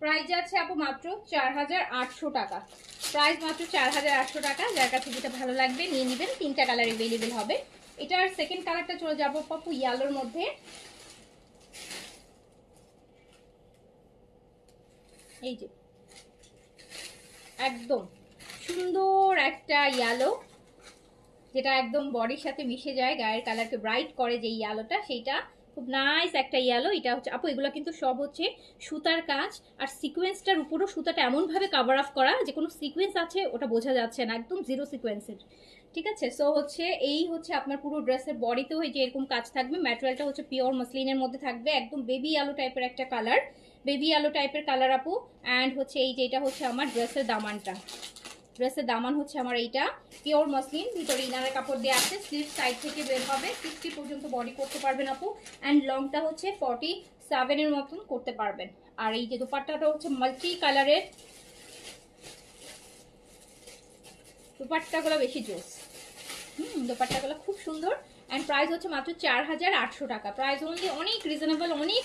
প্রাইস যাচ্ছে আপু মাত্র 4800 টাকা। প্রাইস মাত্র 4800 টাকা। যার কাছে যেটা ভালো লাগবে নিয়ে নেবেন। 3টা কালার अवेलेबल হবে। এটার সেকেন্ড কালারটা চলে যাব আপু ইয়েলোর মধ্যে। এই যে একদম সুন্দর একটা ইয়েলো, যেটা একদম বডির সাথে মিশে যায়, গায়ের কালারকে ব্রাইট করে যে ইয়েলোটা, সেইটা খুব নাইস একটা ইয়েলো। এটা হচ্ছে আপু এগুলো কিন্তু সব হচ্ছে সুতার কাজ, আর সিকোয়েন্সটার উপরও সুতাটা এমনভাবে কাভার আপ করা যে কোনো সিকোয়েন্স আছে ওটা বোঝা যাচ্ছে না, একদম জিরো সিকোয়েন্সের। ঠিক আছে, সো হচ্ছে এই হচ্ছে আপনার পুরো ড্রেসের বডিতেও এই যে এরকম কাজ থাকবে। ম্যাটেরিয়ালটা হচ্ছে পিওর মসলিনের মধ্যে থাকবে, একদম বেবি আলো টাইপের একটা কালার, বেবি আলো টাইপের কালার আপু। অ্যান্ড হচ্ছে এই যে এটা হচ্ছে আমার ড্রেসের দামানটা। ড্রেসের দামান হচ্ছে আমার এইটা পিওর মসলিন, ভিতরে ইনারের কাপড় দেওয়া আছে, স্লিভ সাইড থেকে বের হবে, 60 পর্যন্ত বডি করতে পারবেন আপু। অ্যান্ড লংটা হচ্ছে 47 এর মতন করতে পারবেন। আর এই যে দুপাট্টাটা হচ্ছে মাল্টি কালারের, দুপাট্টাগুলো বেশি জোস। দুপাট্টাগুলো খুব সুন্দর। অ্যান্ড প্রাইস হচ্ছে মাত্র 4800 টাকা। প্রাইস অনলি অনেক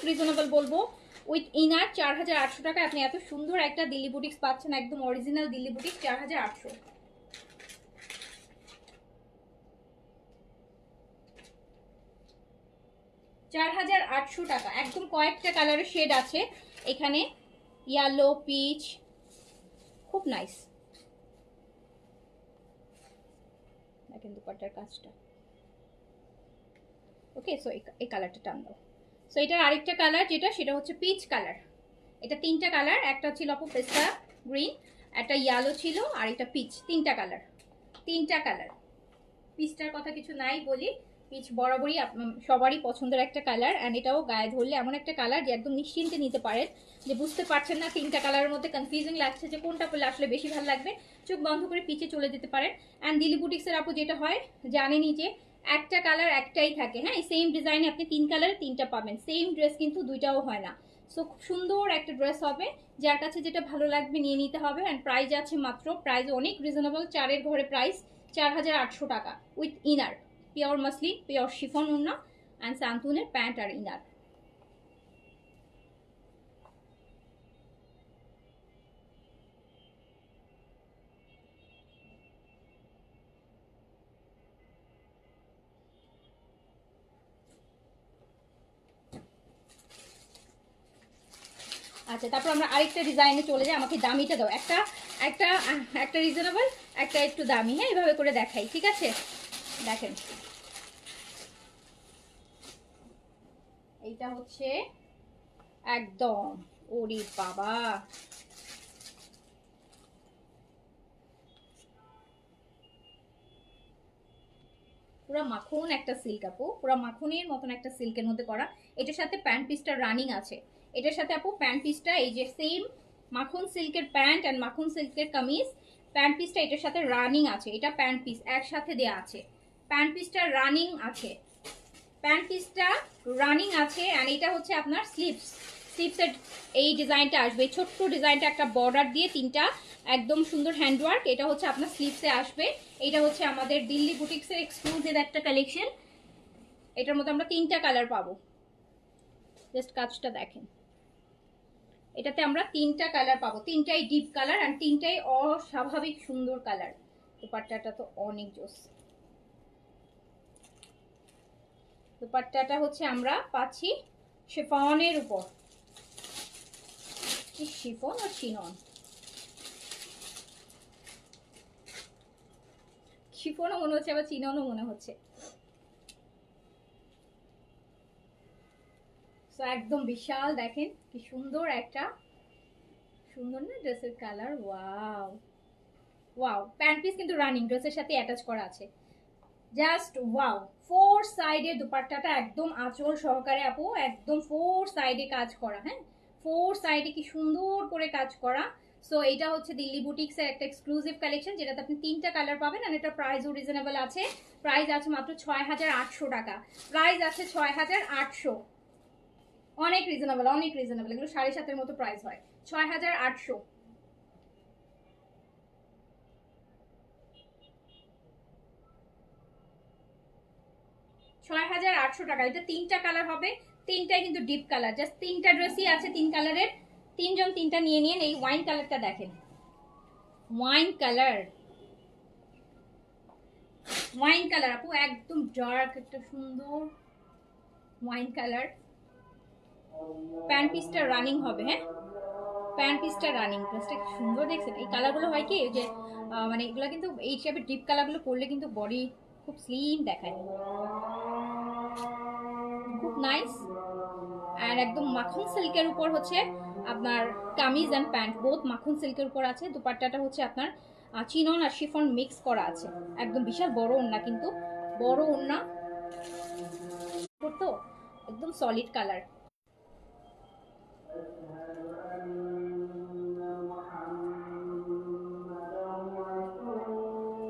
রিজনেবল বলবো। উইথ ইনার 4800 টাকা আপনি এত সুন্দর একটা দিল্লি বুটিক্স পাচ্ছেন, একদম অরিজিনাল দিল্লি বুটিক্স 4800। 4800 টাকা। একদম কয়েকটা কালারের শেড আছে এখানে, ইয়েলো, পিচ, খুব নাইস। দেখেন দুপাট্টার কাজটা। ওকে, সো এই কালারটা টান দাও। সো এটার আরেকটা কালার যেটা, সেটা হচ্ছে পিচ কালার। এটা 3টা কালার, একটা ছিল আপু পেস্তা গ্রিন, একটা ইয়েলো ছিল, আর এটা পিচ। 3টা কালার, 3টা কালার। পিচটার কথা কিছু নাই বলি, পিচ বরাবরই সবারই পছন্দের একটা কালার। অ্যান্ড এটাও গায়ে ধরলে এমন একটা কালার যে একদম নিশ্চিন্তে নিতে পারেন, যে বুঝতে পারছেন না 3টা কালারের মধ্যে কনফিউজিং লাগছে যে কোনটা পরলে আসলে বেশি ভালো লাগবে, চোখ বন্ধ করে পিচে চলে যেতে পারেন। অ্যান্ড দিল্লি বুটিক্সের আপু যেটা হয় জানেনই যে একটা কালার একটাই থাকে, হ্যাঁ, সেম ডিজাইনে আপনি 3 কালারে 3টা পাবেন, সেম ড্রেস কিন্তু 2টাও হয় না। সো খুব সুন্দর একটা ড্রেস হবে, যার কাছে যেটা ভালো লাগবে নিয়ে নিতে হবে। অ্যান্ড প্রাইস আছে মাত্র, প্রাইস অনেক রিজনেবল, 4-এর ঘরে প্রাইস 4800 টাকা with inner, pure muslin, pure chiffon ওড়না, অ্যান্ড সান্তুনের প্যান্ট আর ইনার। আচ্ছা, তারপর আমরা আরেকটা ডিজাইনে চলে যাই। আমাকে দামিটা দাও, একটা একটা একটা রিজনেবল, একটা একটু দামি, হ্যাঁ, এভাবে করে দেখাই, ঠিক আছে? দেখেন এইটা হচ্ছে একদম, ওরে বাবা, পুরো মাখন একটা সিল্ক আপু, পুরো মাখনের মতন একটা সিল্কের মধ্যে করা। এটার সাথে প্যান্ট পিসটা রানিং আছে। এটার সাথে আপু প্যান্ট পিসটা এই যে সেম মাখন সিল্কের প্যান্ট অ্যান্ড মাখন সিল্কের কামিজ, প্যান্ট পিসটা এটার সাথে রানিং আছে। এটা প্যান্ট পিস একসাথে দেয়া আছে, প্যান্ট পিসটা রানিং আছে, প্যান্ট পিসটা রানিং আছে। অ্যান্ড এটা হচ্ছে আপনার স্লিপসের এই ডিজাইনটা আসবে, ছোট্ট ডিজাইনটা একটা বর্ডার দিয়ে 3টা একদম সুন্দর হ্যান্ডওয়ার্ক, এটা হচ্ছে আপনার স্লিপসে আসবে। এটা হচ্ছে আমাদের দিল্লি বুটিক্সের এক্সক্লুসিভ একটা কালেকশন। এটার মধ্যে আমরা 3টা কালার পাবো, জাস্ট কাজটা দেখেন। এটাতে আমরা 3টা কালার পাবো, 3টাই ডিপ কালার আর 3টাই অস্বাভাবিক সুন্দর কালার। দুপাট্টাটা তো অনেক জোস। দুপাট্টাটা হচ্ছে আমরা পাচ্ছি শিফনের উপর, শিফন আর চিনন, শিফনও মনে হচ্ছে আবার চিননও মনে হচ্ছে। সো একদম বিশাল, দেখেন কি সুন্দর একটা, সুন্দর না ড্রেসের colour, wow wow. Pant piece কিন্তু রানিং ড্রেসের সাথে অ্যাটাচ করা আছে, জাস্ট ওয়াও। 4 সাইডে দুপাট্টাটা একদম আঁচল সহকারে আপু, একদম 4 সাইডে কাজ করা, হ্যাঁ, 4 সাইডে কি সুন্দর করে কাজ করা। সো এইটা হচ্ছে দিল্লি বুটিক্সের একটা এক্সক্লুসিভ কালেকশন, যেটাতে আপনি 3টা কালার পাবেন। আর এটা প্রাইসও রিজনেবল আছে, প্রাইস আছে মাত্র 6800 টাকা, প্রাইস আছে 6800, অনেক রিজনেবল, অনেক রিজনেবল। এগুলো 7.5-এর মতো প্রাইস হয়, 6800। 6800 টাকা। এটা 3টা কালার হবে, 3টাই কিন্তু ডিপ কালার, জাস্ট 3টা ড্রেসই আছে 3 কালারের। 3জন 3টা নিয়ে নিন। এই ওয়াইন কালারটা দেখেন, ওয়াইন কালার, ওয়াইন কালার আপু, একদম ডার্ক একটা সুন্দর ওয়াইন কালার। প্যান্ট পিসটা রানিং হবে, হ্যাঁ প্যান্ট পিসটা রানিং। ড্রেসটা কি সুন্দর দেখছেন। এই কালারগুলো হয় কি যে মানে এগুলো কিন্তু এই টাইপের ডিপ কালারগুলো পরলে কিন্তু বডি খুব স্লিম দেখায়, খুব নাইস। আর একদম মাখন সিল্কের উপর হচ্ছে আপনার কামিজ অ্যান্ড প্যান্ট, বোথ মাখন সিল্কের উপর আছে। দুপাট্টাটা হচ্ছে আপনার চিনন আর শিফন মিক্স করা আছে, একদম বিশাল বড় ওড়না, কিন্তু বড় ওড়না তো একদম সলিড কালার।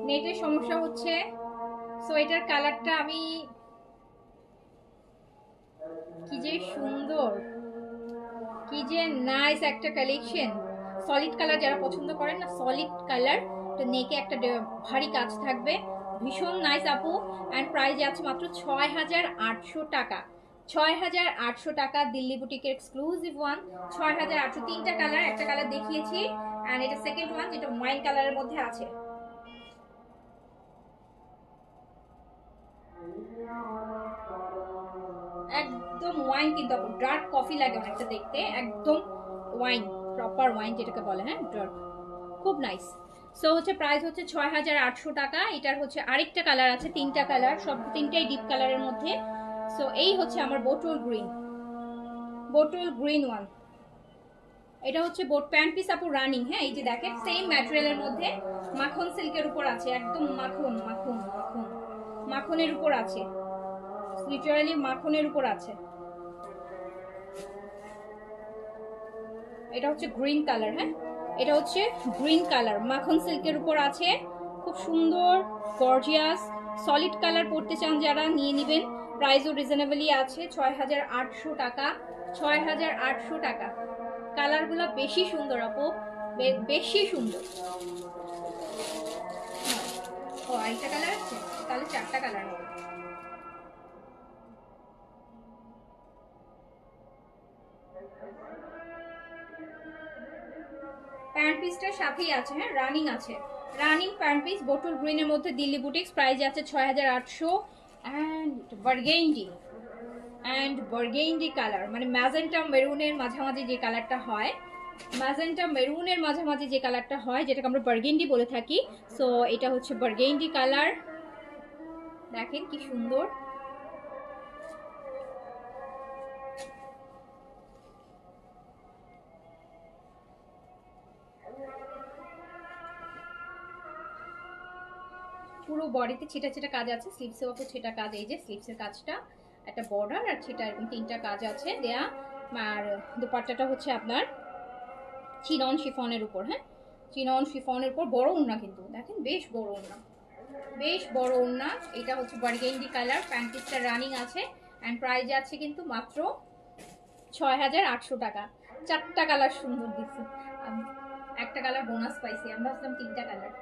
নেটের সমস্যা হচ্ছে, সো এটার কালারটা আমি, কি যে সুন্দর, কি যে নাইস একটা কালেকশন। সলিড কালার যারা পছন্দ করেন না, সলিড কালার, তো নেকে একটা ভারী কাজ থাকবে, ভীষণ নাইস আপু। অ্যান্ড প্রাইস আছে মাত্র 6800 টাকা, 6800 টাকা। দিল্লি বুটিকের এক্সক্লুসিভ ওয়ান, 6800। 3টা কালার, একটা কালার দেখিয়েছি, অ্যান্ড এটা সেকেন্ড ওয়ান, যেটা ওয়াইন কালারের মধ্যে আছে। একদম ওয়াইন, কিন্তু ডার্ক কফি লাগে অনেকটা দেখতে, একদম ওয়াইন, প্রপার ওয়াইন যেটাকে বলে, হ্যাঁ ডার্ক, খুব নাইস। সো হচ্ছে প্রাইস হচ্ছে 6800 টাকা। এটার হচ্ছে আরেকটা কালার আছে, 3টা কালার, সব 3টাই ডিপ কালারের মধ্যে। সো এই হচ্ছে আমার bottle green, bottle green one. এটা হচ্ছে বোট প্যান্ট পিস আপু রানিং, হ্যাঁ এই যে দেখেন সেম ম্যাটেরিয়ালের মধ্যে মাখন সিল্কের উপর আছে, একদম মাখন মাখন মাখন, মাখনের উপর আছে, লিটারালি মাখনের উপর আছে। এটা হচ্ছে গ্রিন কালার, হ্যাঁ এটা হচ্ছে গ্রিন কালার, মাখন সিল্কের উপর আছে, খুব সুন্দর গর্জিয়াস। সলিড কালার পড়তে চান যারা নিয়ে নেবেন, প্রাইসও রিজনেবলই আছে, 6800 টাকা, 6800 টাকা। কালারগুলো বেশি সুন্দর আপু, বেশি সুন্দর। ও আরেকটা কালার আছে, তাহলে 4টা কালার হবে। প্যান্ট পিসটার সাথেই আছে, হ্যাঁ রানিং আছে, রানিং প্যান্ট পিস বোটল গ্রিনের মধ্যে দিল্লি বুটিক্স, প্রাইস আছে 6800। And burgundy, and burgundy colour, মানে ম্যাজেন্টা মেরুনের মাঝামাঝি যে কালারটা হয়, ম্যাজেন্টা মেরুনের মাঝামাঝি যে কালারটা হয়, যেটাকে আমরা বার্গেন্ডি বলে থাকি। সো এটা হচ্ছে বার্গেন্ডি কালার, দেখেন কি সুন্দর। পুরো বডিতে ছিটা ছিটা কাজ আছে, স্লিভসেও আপু ছিটা কাজ, এই যে স্লিভসের কাজটা, একটা বর্ডার আর ছিটা, এরকম 3টা কাজ আছে দেয়া। আর দুপাট্টাটা হচ্ছে আপনার চিনন শিফনের উপর, হ্যাঁ চিনন শিফনের উপর, বড় ওড়না কিন্তু দেখেন, বেশ বড় ওড়না, বেশ বড় ওড়না। এটা হচ্ছে বার্গেন্ডি কালার, প্যান্ট পিসটা রানিং আছে, অ্যান্ড প্রাইস আছে কিন্তু মাত্র 6800 টাকা। 4টা কালার সুন্দর দিচ্ছে, একটা কালার বোনাস পাইছি, আমি ভাবছিলাম 3টা কালার।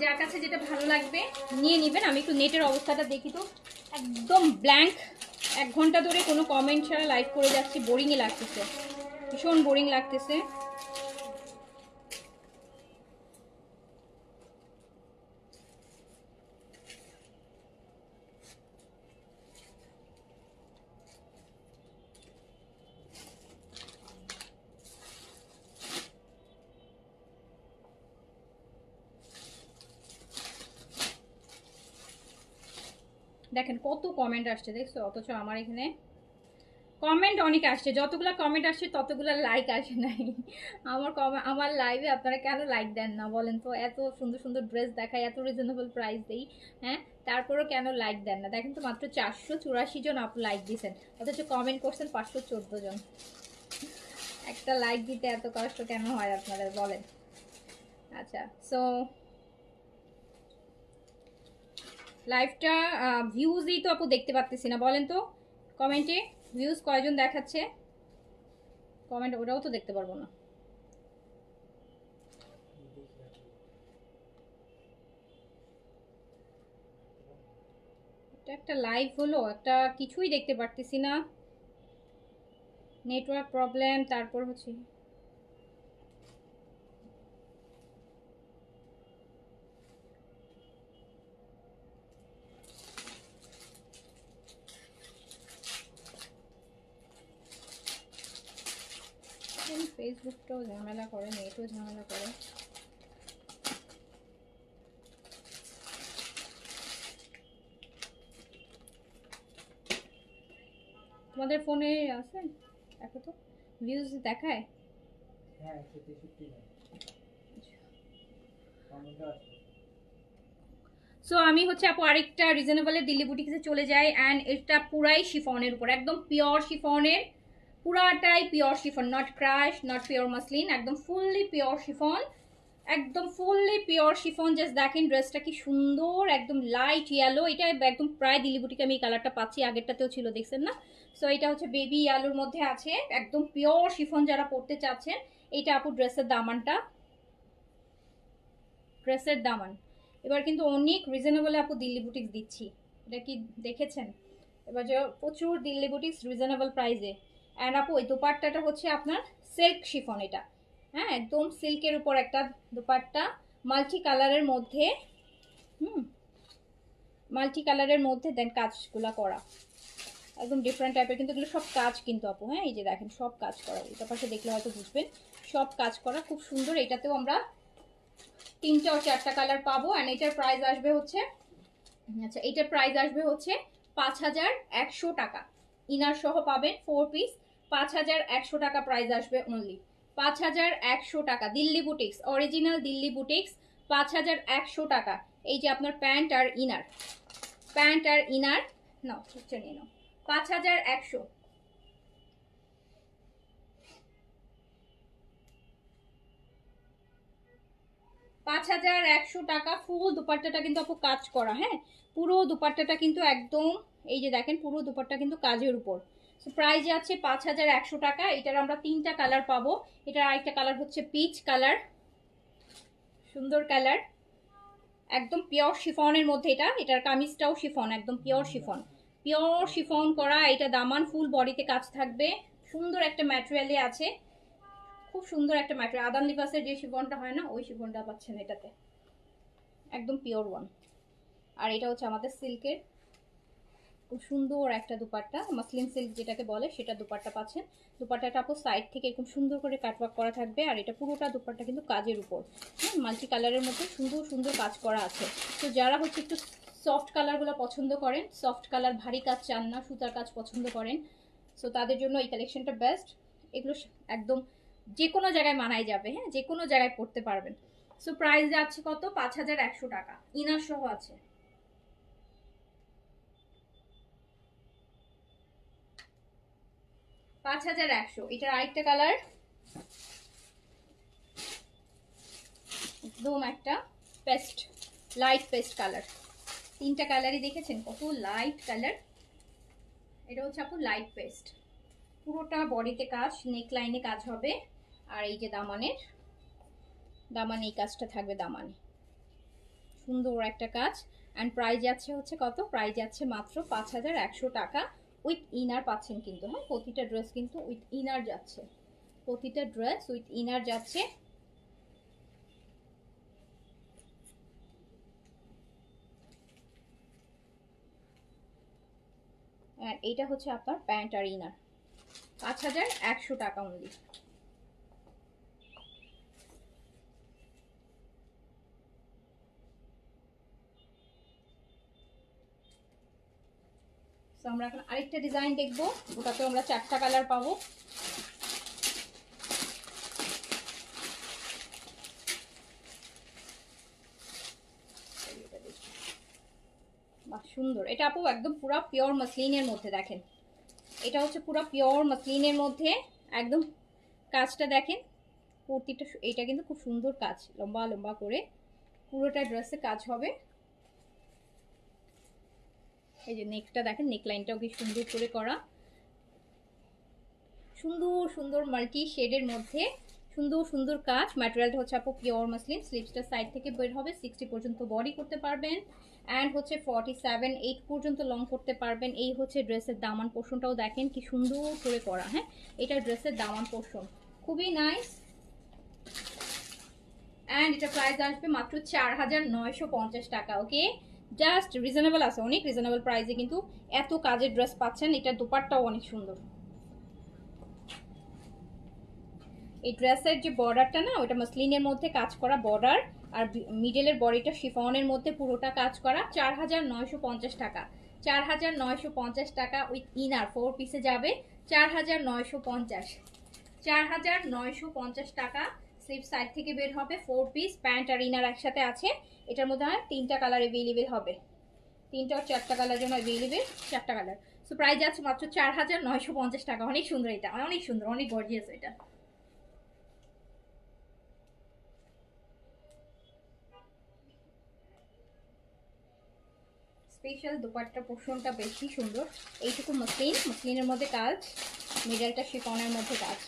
যার কাছে যেটা ভালো লাগবে নিয়ে নেবেন। আমি একটু নেটের অবস্থাটা দেখি তো, একদম ব্ল্যাঙ্ক, 1 ঘন্টা ধরে কোনো কমেন্ট ছাড়া লাইভ করে যাচ্ছি, বোরিংই লাগতেছে, ভীষণ বোরিং লাগতেছে। দেখেন কত কমেন্ট আসছে দেখছো, অথচ আমার এখানে কমেন্ট অনেক আসছে, যতগুলো কমেন্ট আসছে ততগুলো লাইক আসে নাই। আমার লাইভে আপনারা কেন লাইক দেন না বলেন তো? এত সুন্দর সুন্দর ড্রেস দেখায়, এত রিজনেবল প্রাইস দেই, হ্যাঁ তারপরও কেন লাইক দেন না? দেখেন তো মাত্র 484 জন আপু লাইক দিয়েছেন, অথচ কমেন্ট করছেন 514 জন। একটা লাইক দিতে এত কষ্ট কেন হয় আপনাদের বলেন? আচ্ছা, সো লাইভটা ভিউজই তো আপু দেখতে পাচ্ছি না, বলেন তো কমেন্টে ভিউজ কয়জন দেখাচ্ছে? কমেন্ট ওটাও তো দেখতে পারবো না। এটা একটা লাইভ হলো, একটা কিছুই দেখতে পারতেছি না, নেটওয়ার্ক প্রবলেম। তারপর হচ্ছে ফেসবুকটাও ঝামেলা করে, নেটও ঝামেলা করে। তোমাদের ফোনে আছে দেখো তো, ভিউজ দেখায়? হ্যাঁ 163 না। সো আমি হচ্ছে আপু আরেকটা রিজনেবলের দিল্লি বুটিক্সে চলে যাই। অ্যান্ড এটা পুরাই শিফনের উপর, একদম পিওর শিফনের, পুরাটাই pure chiffon, not crush, not pure muslin, একদম ফুললি পিওর শিফন, একদম ফুললি পিওর শিফন। জাস্ট দেখেন ড্রেসটা কি সুন্দর, একদম লাইট ইয়েলো। এটা একদম প্রায় দিল্লি বুটিকে আমি এই কালারটা পাচ্ছি, আগেরটাতেও ছিল দেখছেন না? সো এটা হচ্ছে বেবি ইয়েলোর মধ্যে আছে, একদম পিওর শিফন যারা পরতে চাচ্ছেন। এইটা আপু ড্রেসের দামানটা, ড্রেসের দামান। এবার কিন্তু অনেক রিজনেবলে আপু দিল্লি বুটিক্স দিচ্ছি, এটা কি দেখেছেন? এবার যে প্রচুর দিল্লি বুটিক্স রিজনেবল প্রাইসে। অ্যান্ড আপু এই দোপাট্টাটা হচ্ছে আপনার সিল্ক শিফন, এটা হ্যাঁ একদম সিল্কের উপর একটা দোপাট্টা, মাল্টি কালারের মধ্যে, মাল্টি কালারের মধ্যে দেন কাজগুলা করা, একদম ডিফারেন্ট টাইপের। কিন্তু এগুলো সব কাজ কিন্তু আপু, হ্যাঁ এই যে দেখেন সব কাজ করা, এটা পাশে দেখলে হয়তো বুঝবেন, সব কাজ করা খুব সুন্দর। এটাতেও আমরা 3টা ও 4টা কালার পাবো। অ্যান্ড এটার প্রাইস আসবে হচ্ছে, আচ্ছা এটার প্রাইস আসবে হচ্ছে 5100 টাকা, ইনার সহ পাবেন 4 পিস, 5100 টাকা প্রাইস আসবে অনলি, 5100 টাকা। Delhi boutiques, original Delhi boutiques, 5100 টাকা। এই যে আপনার প্যান্ট আর ইনার, প্যান্ট আর ইনার নাও, ঠিকছে নিয়ে নাও, 5100। 5100 টাকা। ফুল দুপাট্টাটা কিন্তু আপু কাজ করা, হ্যাঁ পুরো দুপাট্টাটা কিন্তু একদম, এই যে দেখেন পুরো দুপাট্টা কিন্তু কাজের উপর। সো প্রাইস আছে 5100 টাকা। এটার আমরা 3টা কালার পাবো। এটার আরেকটা কালার হচ্ছে পিচ কালার, সুন্দর কালার, একদম পিওর শিফনের মধ্যে। এটা এটার কামিজটাও শিফন, একদম পিওর শিফন, পিওর শিফন করা। এটা দামান ফুল বডিতে কাজ থাকবে, সুন্দর একটা ম্যাটেরিয়ালে আছে, খুব সুন্দর একটা ম্যাটেরিয়াল। আদান লিবাসের যে শিফনটা হয় না, ওই শিফনটা পাচ্ছেন এটাতে, একদম পিওর ওয়ান। আর এটা হচ্ছে আমাদের সিল্কের খুব সুন্দর একটা দুপাট্টা, মাসলিন সিল্ক যেটাকে বলে সেটা দুপাট্টা পাচ্ছেন। দুপাট্টাটা আপু সাইড থেকে এরকম সুন্দর করে কাটওয়ার্ক করা থাকবে। আর এটা পুরোটা দুপাট্টা কিন্তু কাজের উপর, হ্যাঁ মাল্টি কালারের মধ্যে সুন্দর সুন্দর কাজ করা আছে। তো যারা হচ্ছে একটু সফট কালারগুলো পছন্দ করেন, সফট কালার ভারী কাজ চান না, সুতার কাজ পছন্দ করেন, সো তাদের জন্য এই কালেকশনটা বেস্ট। এগুলো একদম যে কোনো জায়গায় মানায় যাবে, হ্যাঁ যে কোনো জায়গায় পড়তে পারবেন। সো প্রাইস যাচ্ছে কত? 5100 টাকা, ইনার সহ আছে। 5100। এটার আরেকটা কালার, একদম একটা পেস্ট, লাইট পেস্ট কালার। 3টা কালারই দেখেছেন কত লাইট কালার। এটা হচ্ছে আপু লাইট পেস্ট, পুরোটা বডিতে কাজ, নেক লাইনে কাজ হবে। আর এই যে দামানের, দামানে এই কাজটা থাকবে, দামানে সুন্দর একটা কাজ। অ্যান্ড প্রাইস যাচ্ছে হচ্ছে কত? প্রাইস যাচ্ছে মাত্র 5100 টাকা। উইথ ইনার পাচ্ছেন কিন্তু, হ্যাঁ প্রতিটা ড্রেস কিন্তু উইথ ইনার যাচ্ছে, প্রতিটা ড্রেস উইথ ইনার যাচ্ছে। আর এইটা হচ্ছে আপনার প্যান্ট আর ইনার, 5100 টাকা অনলি। তো আমরা এখন আরেকটা ডিজাইন দেখবো, ওটাতে আমরা 4টা কালার পাবো। সুন্দর। এটা আপু একদম পুরো পিওর মাসলিনের মধ্যে, দেখেন এটা হচ্ছে পুরো পিওর মাসলিনের মধ্যে, একদম কাজটা দেখেন কুর্তিটা, এটা কিন্তু খুব সুন্দর কাজ, লম্বা লম্বা করে পুরোটা ড্রেসে কাজ হবে। এই যে নেকটা দেখেন, নেক লাইনটাও কি সুন্দর করে করা, সুন্দর সুন্দর মাল্টি শেডের মধ্যে সুন্দর সুন্দর কাজ। ম্যাটেরিয়ালটা হচ্ছে আপু পিওর মাসলিন। স্লিভসটা সাইড থেকে বের হবে, 60 পর্যন্ত বডি করতে পারবেন অ্যান্ড হচ্ছে 47-8 পর্যন্ত লং করতে পারবেন। এই হচ্ছে ড্রেসের দামান পোর্শনটাও দেখেন কি সুন্দর করে করা। হ্যাঁ, এটা ড্রেসের দামান পোর্শন, খুবই নাইস। অ্যান্ড এটা প্রাইস আসবে মাত্র 4950 টাকা। ওকে, জাস্ট রিজনেবল আছে, অনেক রিজনেবল প্রাইসে কিন্তু এত কাজের ড্রেস পাচ্ছেন। এটা দোপাট্টাও অনেক সুন্দর। এই ড্রেসের যে বর্ডারটা না, ওটা মাসলিনের মধ্যে কাজ করা বর্ডার, আর মিডলের বডিটা শিফনের মধ্যে পুরোটা কাজ করা। 4950 টাকা, 4950 টাকা উইথ ইনার 4 পিসে যাবে 4950, 4950 টাকা। স্লিভ সাইড থেকে বের হবে, 4 পিস প্যান্ট আর ইনার একসাথে আছে। এটার মধ্যে 3টা কালার অ্যাভেলেবেল হবে, 3টা আর 4টা কালার জন্য অ্যাভেলেবেল, 4টা কালার। সো প্রাইস আছে মাত্র 4950 টাকা। অনেক সুন্দর, এটা অনেক সুন্দর, অনেক গর্জিয়াস এটা। স্পেশাল দোপাট্টা পোর্শনটা বেশি সুন্দর। এইটুকু মসলিন, মসলিনের মধ্যে কাজ, মিডলটা শিফনের মধ্যে কাজ,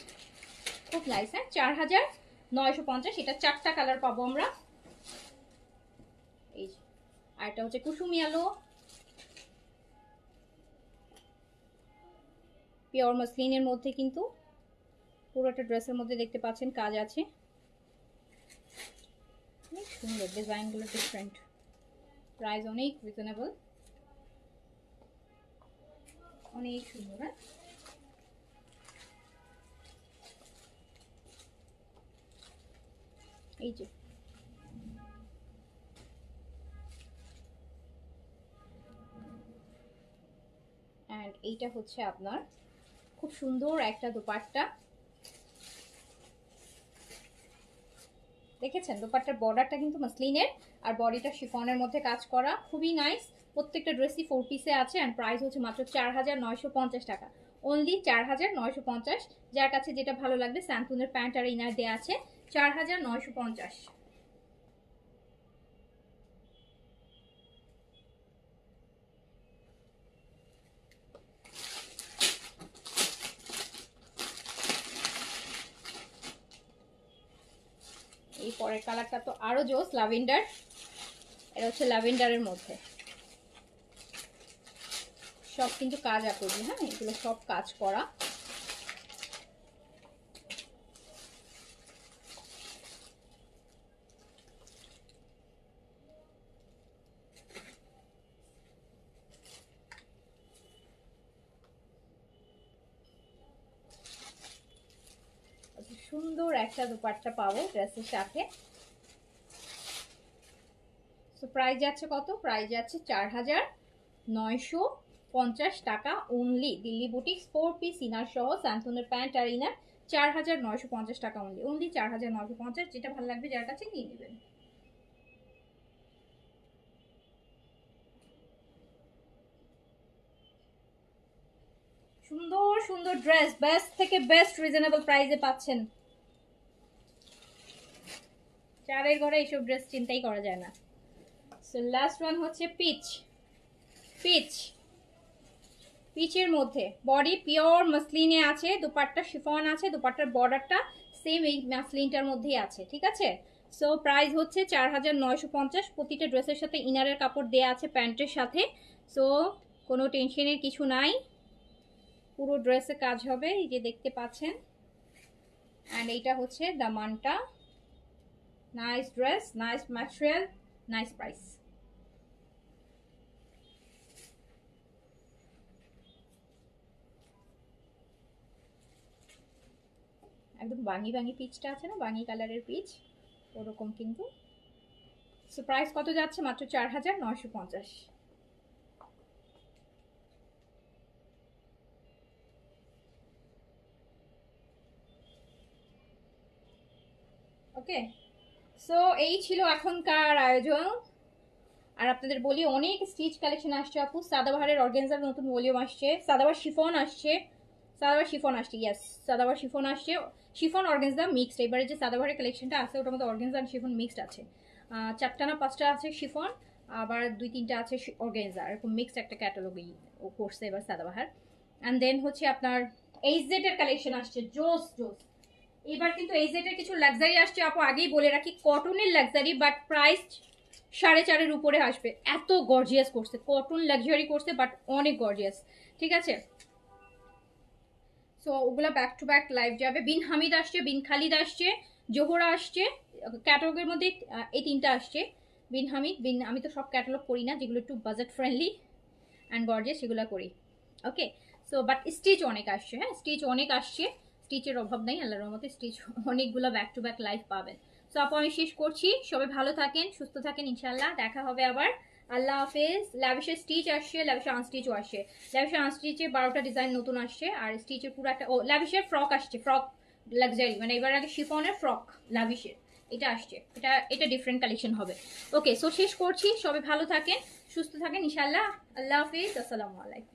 খুব নাইস। হ্যাঁ, 4950। এটা 4টা কালার পাবো আমরা। এই আর এটা হচ্ছে কুসুমি আলো, পিওর মসলিনের মধ্যে কিন্তু পুরোটা ড্রেসের মধ্যে দেখতে পাচ্ছেন কাজ আছে, অনেক সুন্দর, ডিজাইনগুলো ডিফারেন্ট, প্রাইস অনেক রিজনেবল, অনেক সুন্দর। হ্যাঁ, এই যে অ্যান্ড এইটা হচ্ছে আপনার খুব সুন্দর একটা দোপাট্টা। দেখেছেন দোপাট্টার বর্ডারটা কিন্তু মাসলিনের আর বডিটা শিফনের মধ্যে কাজ করা, খুবই নাইস। প্রত্যেকটা ড্রেসই 4 পিসে আছে অ্যান্ড প্রাইস হচ্ছে মাত্র 4950 টাকা, অনলি 4950। যার কাছে যেটা ভালো লাগবে, স্যান্টুনের প্যান্ট আর ইনার দেওয়া আছে, 4950। এই পরের কালারটা তো আরো জোস, ল্যাভেন্ডার। এটা হচ্ছে ল্যাভেন্ডারের মধ্যে সব কিন্তু কাজ আপনি, হ্যাঁ এগুলো সব কাজ করা। সুন্দর একটা দোপাট্টা পাবো ড্রেসের সাথে। তো প্রাইস যাচ্ছে কত? প্রাইস যাচ্ছে 4950 টাকা only. Delhi boutiques 4 piece inner সহ স্যান্টনের প্যান্ট আর ইনার, 4950 টাকা অনলি, অনলি 4950। যেটা ভালো লাগবে যার কাছে নিয়ে নেবেন। সুন্দর সুন্দর ড্রেস, বেস্ট থেকে বেস্ট রিজনেবল প্রাইসে পাচ্ছেন। চারের ঘরে এইসব ড্রেস চিন্তাই করা যায় না। সো লাস্ট ওয়ান হচ্ছে পিচ। পিচ, পিচের মধ্যে বডি পিওর মাসলিনে আছে, দুপাট্টা শিফন আছে, দুপাট্টার বর্ডারটা সেম এই মাসলিনটার মধ্যেই আছে, ঠিক আছে। সো প্রাইস হচ্ছে 4950। প্রতিটা ড্রেসের সাথে ইনারের কাপড় দেয়া আছে প্যান্টের সাথে। সো কোনো টেনশনের কিছু নাই, পুরো ড্রেসে কাজ হবে, এই যে দেখতে পাচ্ছেন। অ্যান্ড এইটা হচ্ছে দামানটা। Nice dress, nice material, nice price. একদম বাঙি বাঙি পিচটা আছে না, বাঙি কালারের পিচ, ওরকম কিন্তু। সো প্রাইস কত যাচ্ছে? মাত্র 4950। ওকে, সো এই ছিল এখনকার আয়োজন। আর আপনাদের বলি অনেক স্টিচ কালেকশন আসছে আপু, সাদাবাহারের অর্গানজার নতুন ভলিউম আসছে, সাদাবাহার শিফন আসছে, ইয়েস সাদাবাহার শিফন আসছে, শিফন অর্গানজা মিক্সড। এবারে যে সাদাবাহারের কালেকশনটা আছে ওটার মধ্যে অর্গানজা আর শিফন মিক্সড আছে, 4টা না 5টা আছে শিফন, আবার 2-3টা আছে অর্গানজা, এরকম মিক্সড একটা ক্যাটালগই ও করছে এবার সাদাবাহার। অ্যান্ড দেন হচ্ছে আপনার এইচজেড এর কালেকশন আসছে, জোস জোস। এবার কিন্তু এইচজেড এর কিছু লাক্সারি আসছে আপু, আগেই বলে রাখি কটনের লাক্সারি, বাট প্রাইস 4.5-এর উপরে আসবে, এত গর্জিয়াস করছে, কটন লাক্সারি করছে বাট অনেক গর্জিয়াস, ঠিক আছে। সো ওগুলা ব্যাক টু ব্যাক লাইভ যাবে। বিন হামিদ আসছে, বিন খালিদ আসছে, জোহরা আসছে, ক্যাটালগের মধ্যে এই 3টা আসছে। বিন হামিদ, আমি তো সব ক্যাটালগ করি না, যেগুলো একটু বাজেট ফ্রেন্ডলি অ্যান্ড গর্জিয়াস সেগুলো করি, ওকে। সো বাট স্টিচ অনেক আসছে, হ্যাঁ স্টিচ অনেক আসছে, স্টিচের অভাব নাই আল্লাহর রহমতে, স্টিচ অনেকগুলো ব্যাক টু ব্যাক লাইভ পাবেন। সো আপু আমি শেষ করছি, সবাই ভালো থাকেন, সুস্থ থাকেন, ইনশাল্লাহ দেখা হবে আবার, আল্লাহ হাফেজ। ল্যাভিশের স্টিচ আসছে, ল্যাভিশের আনস্টিচও আসছে, ল্যাভিশের আনস্টিচে 12টা ডিজাইন নতুন আসছে, আর স্টিচের পুরো একটা ল্যাভিশের ফ্রক আসছে, ফ্রক লাক্সারি, মানে এবার আগে শিফনের ফ্রক ল্যাভিশের এটা আসছে, এটা ডিফারেন্ট কালেকশন হবে, ওকে। সো শেষ করছি, সবাই ভালো থাকেন, সুস্থ থাকেন ইনশাল্লাহ, আল্লাহ হাফেজ, আসসালামু আলাইকুম।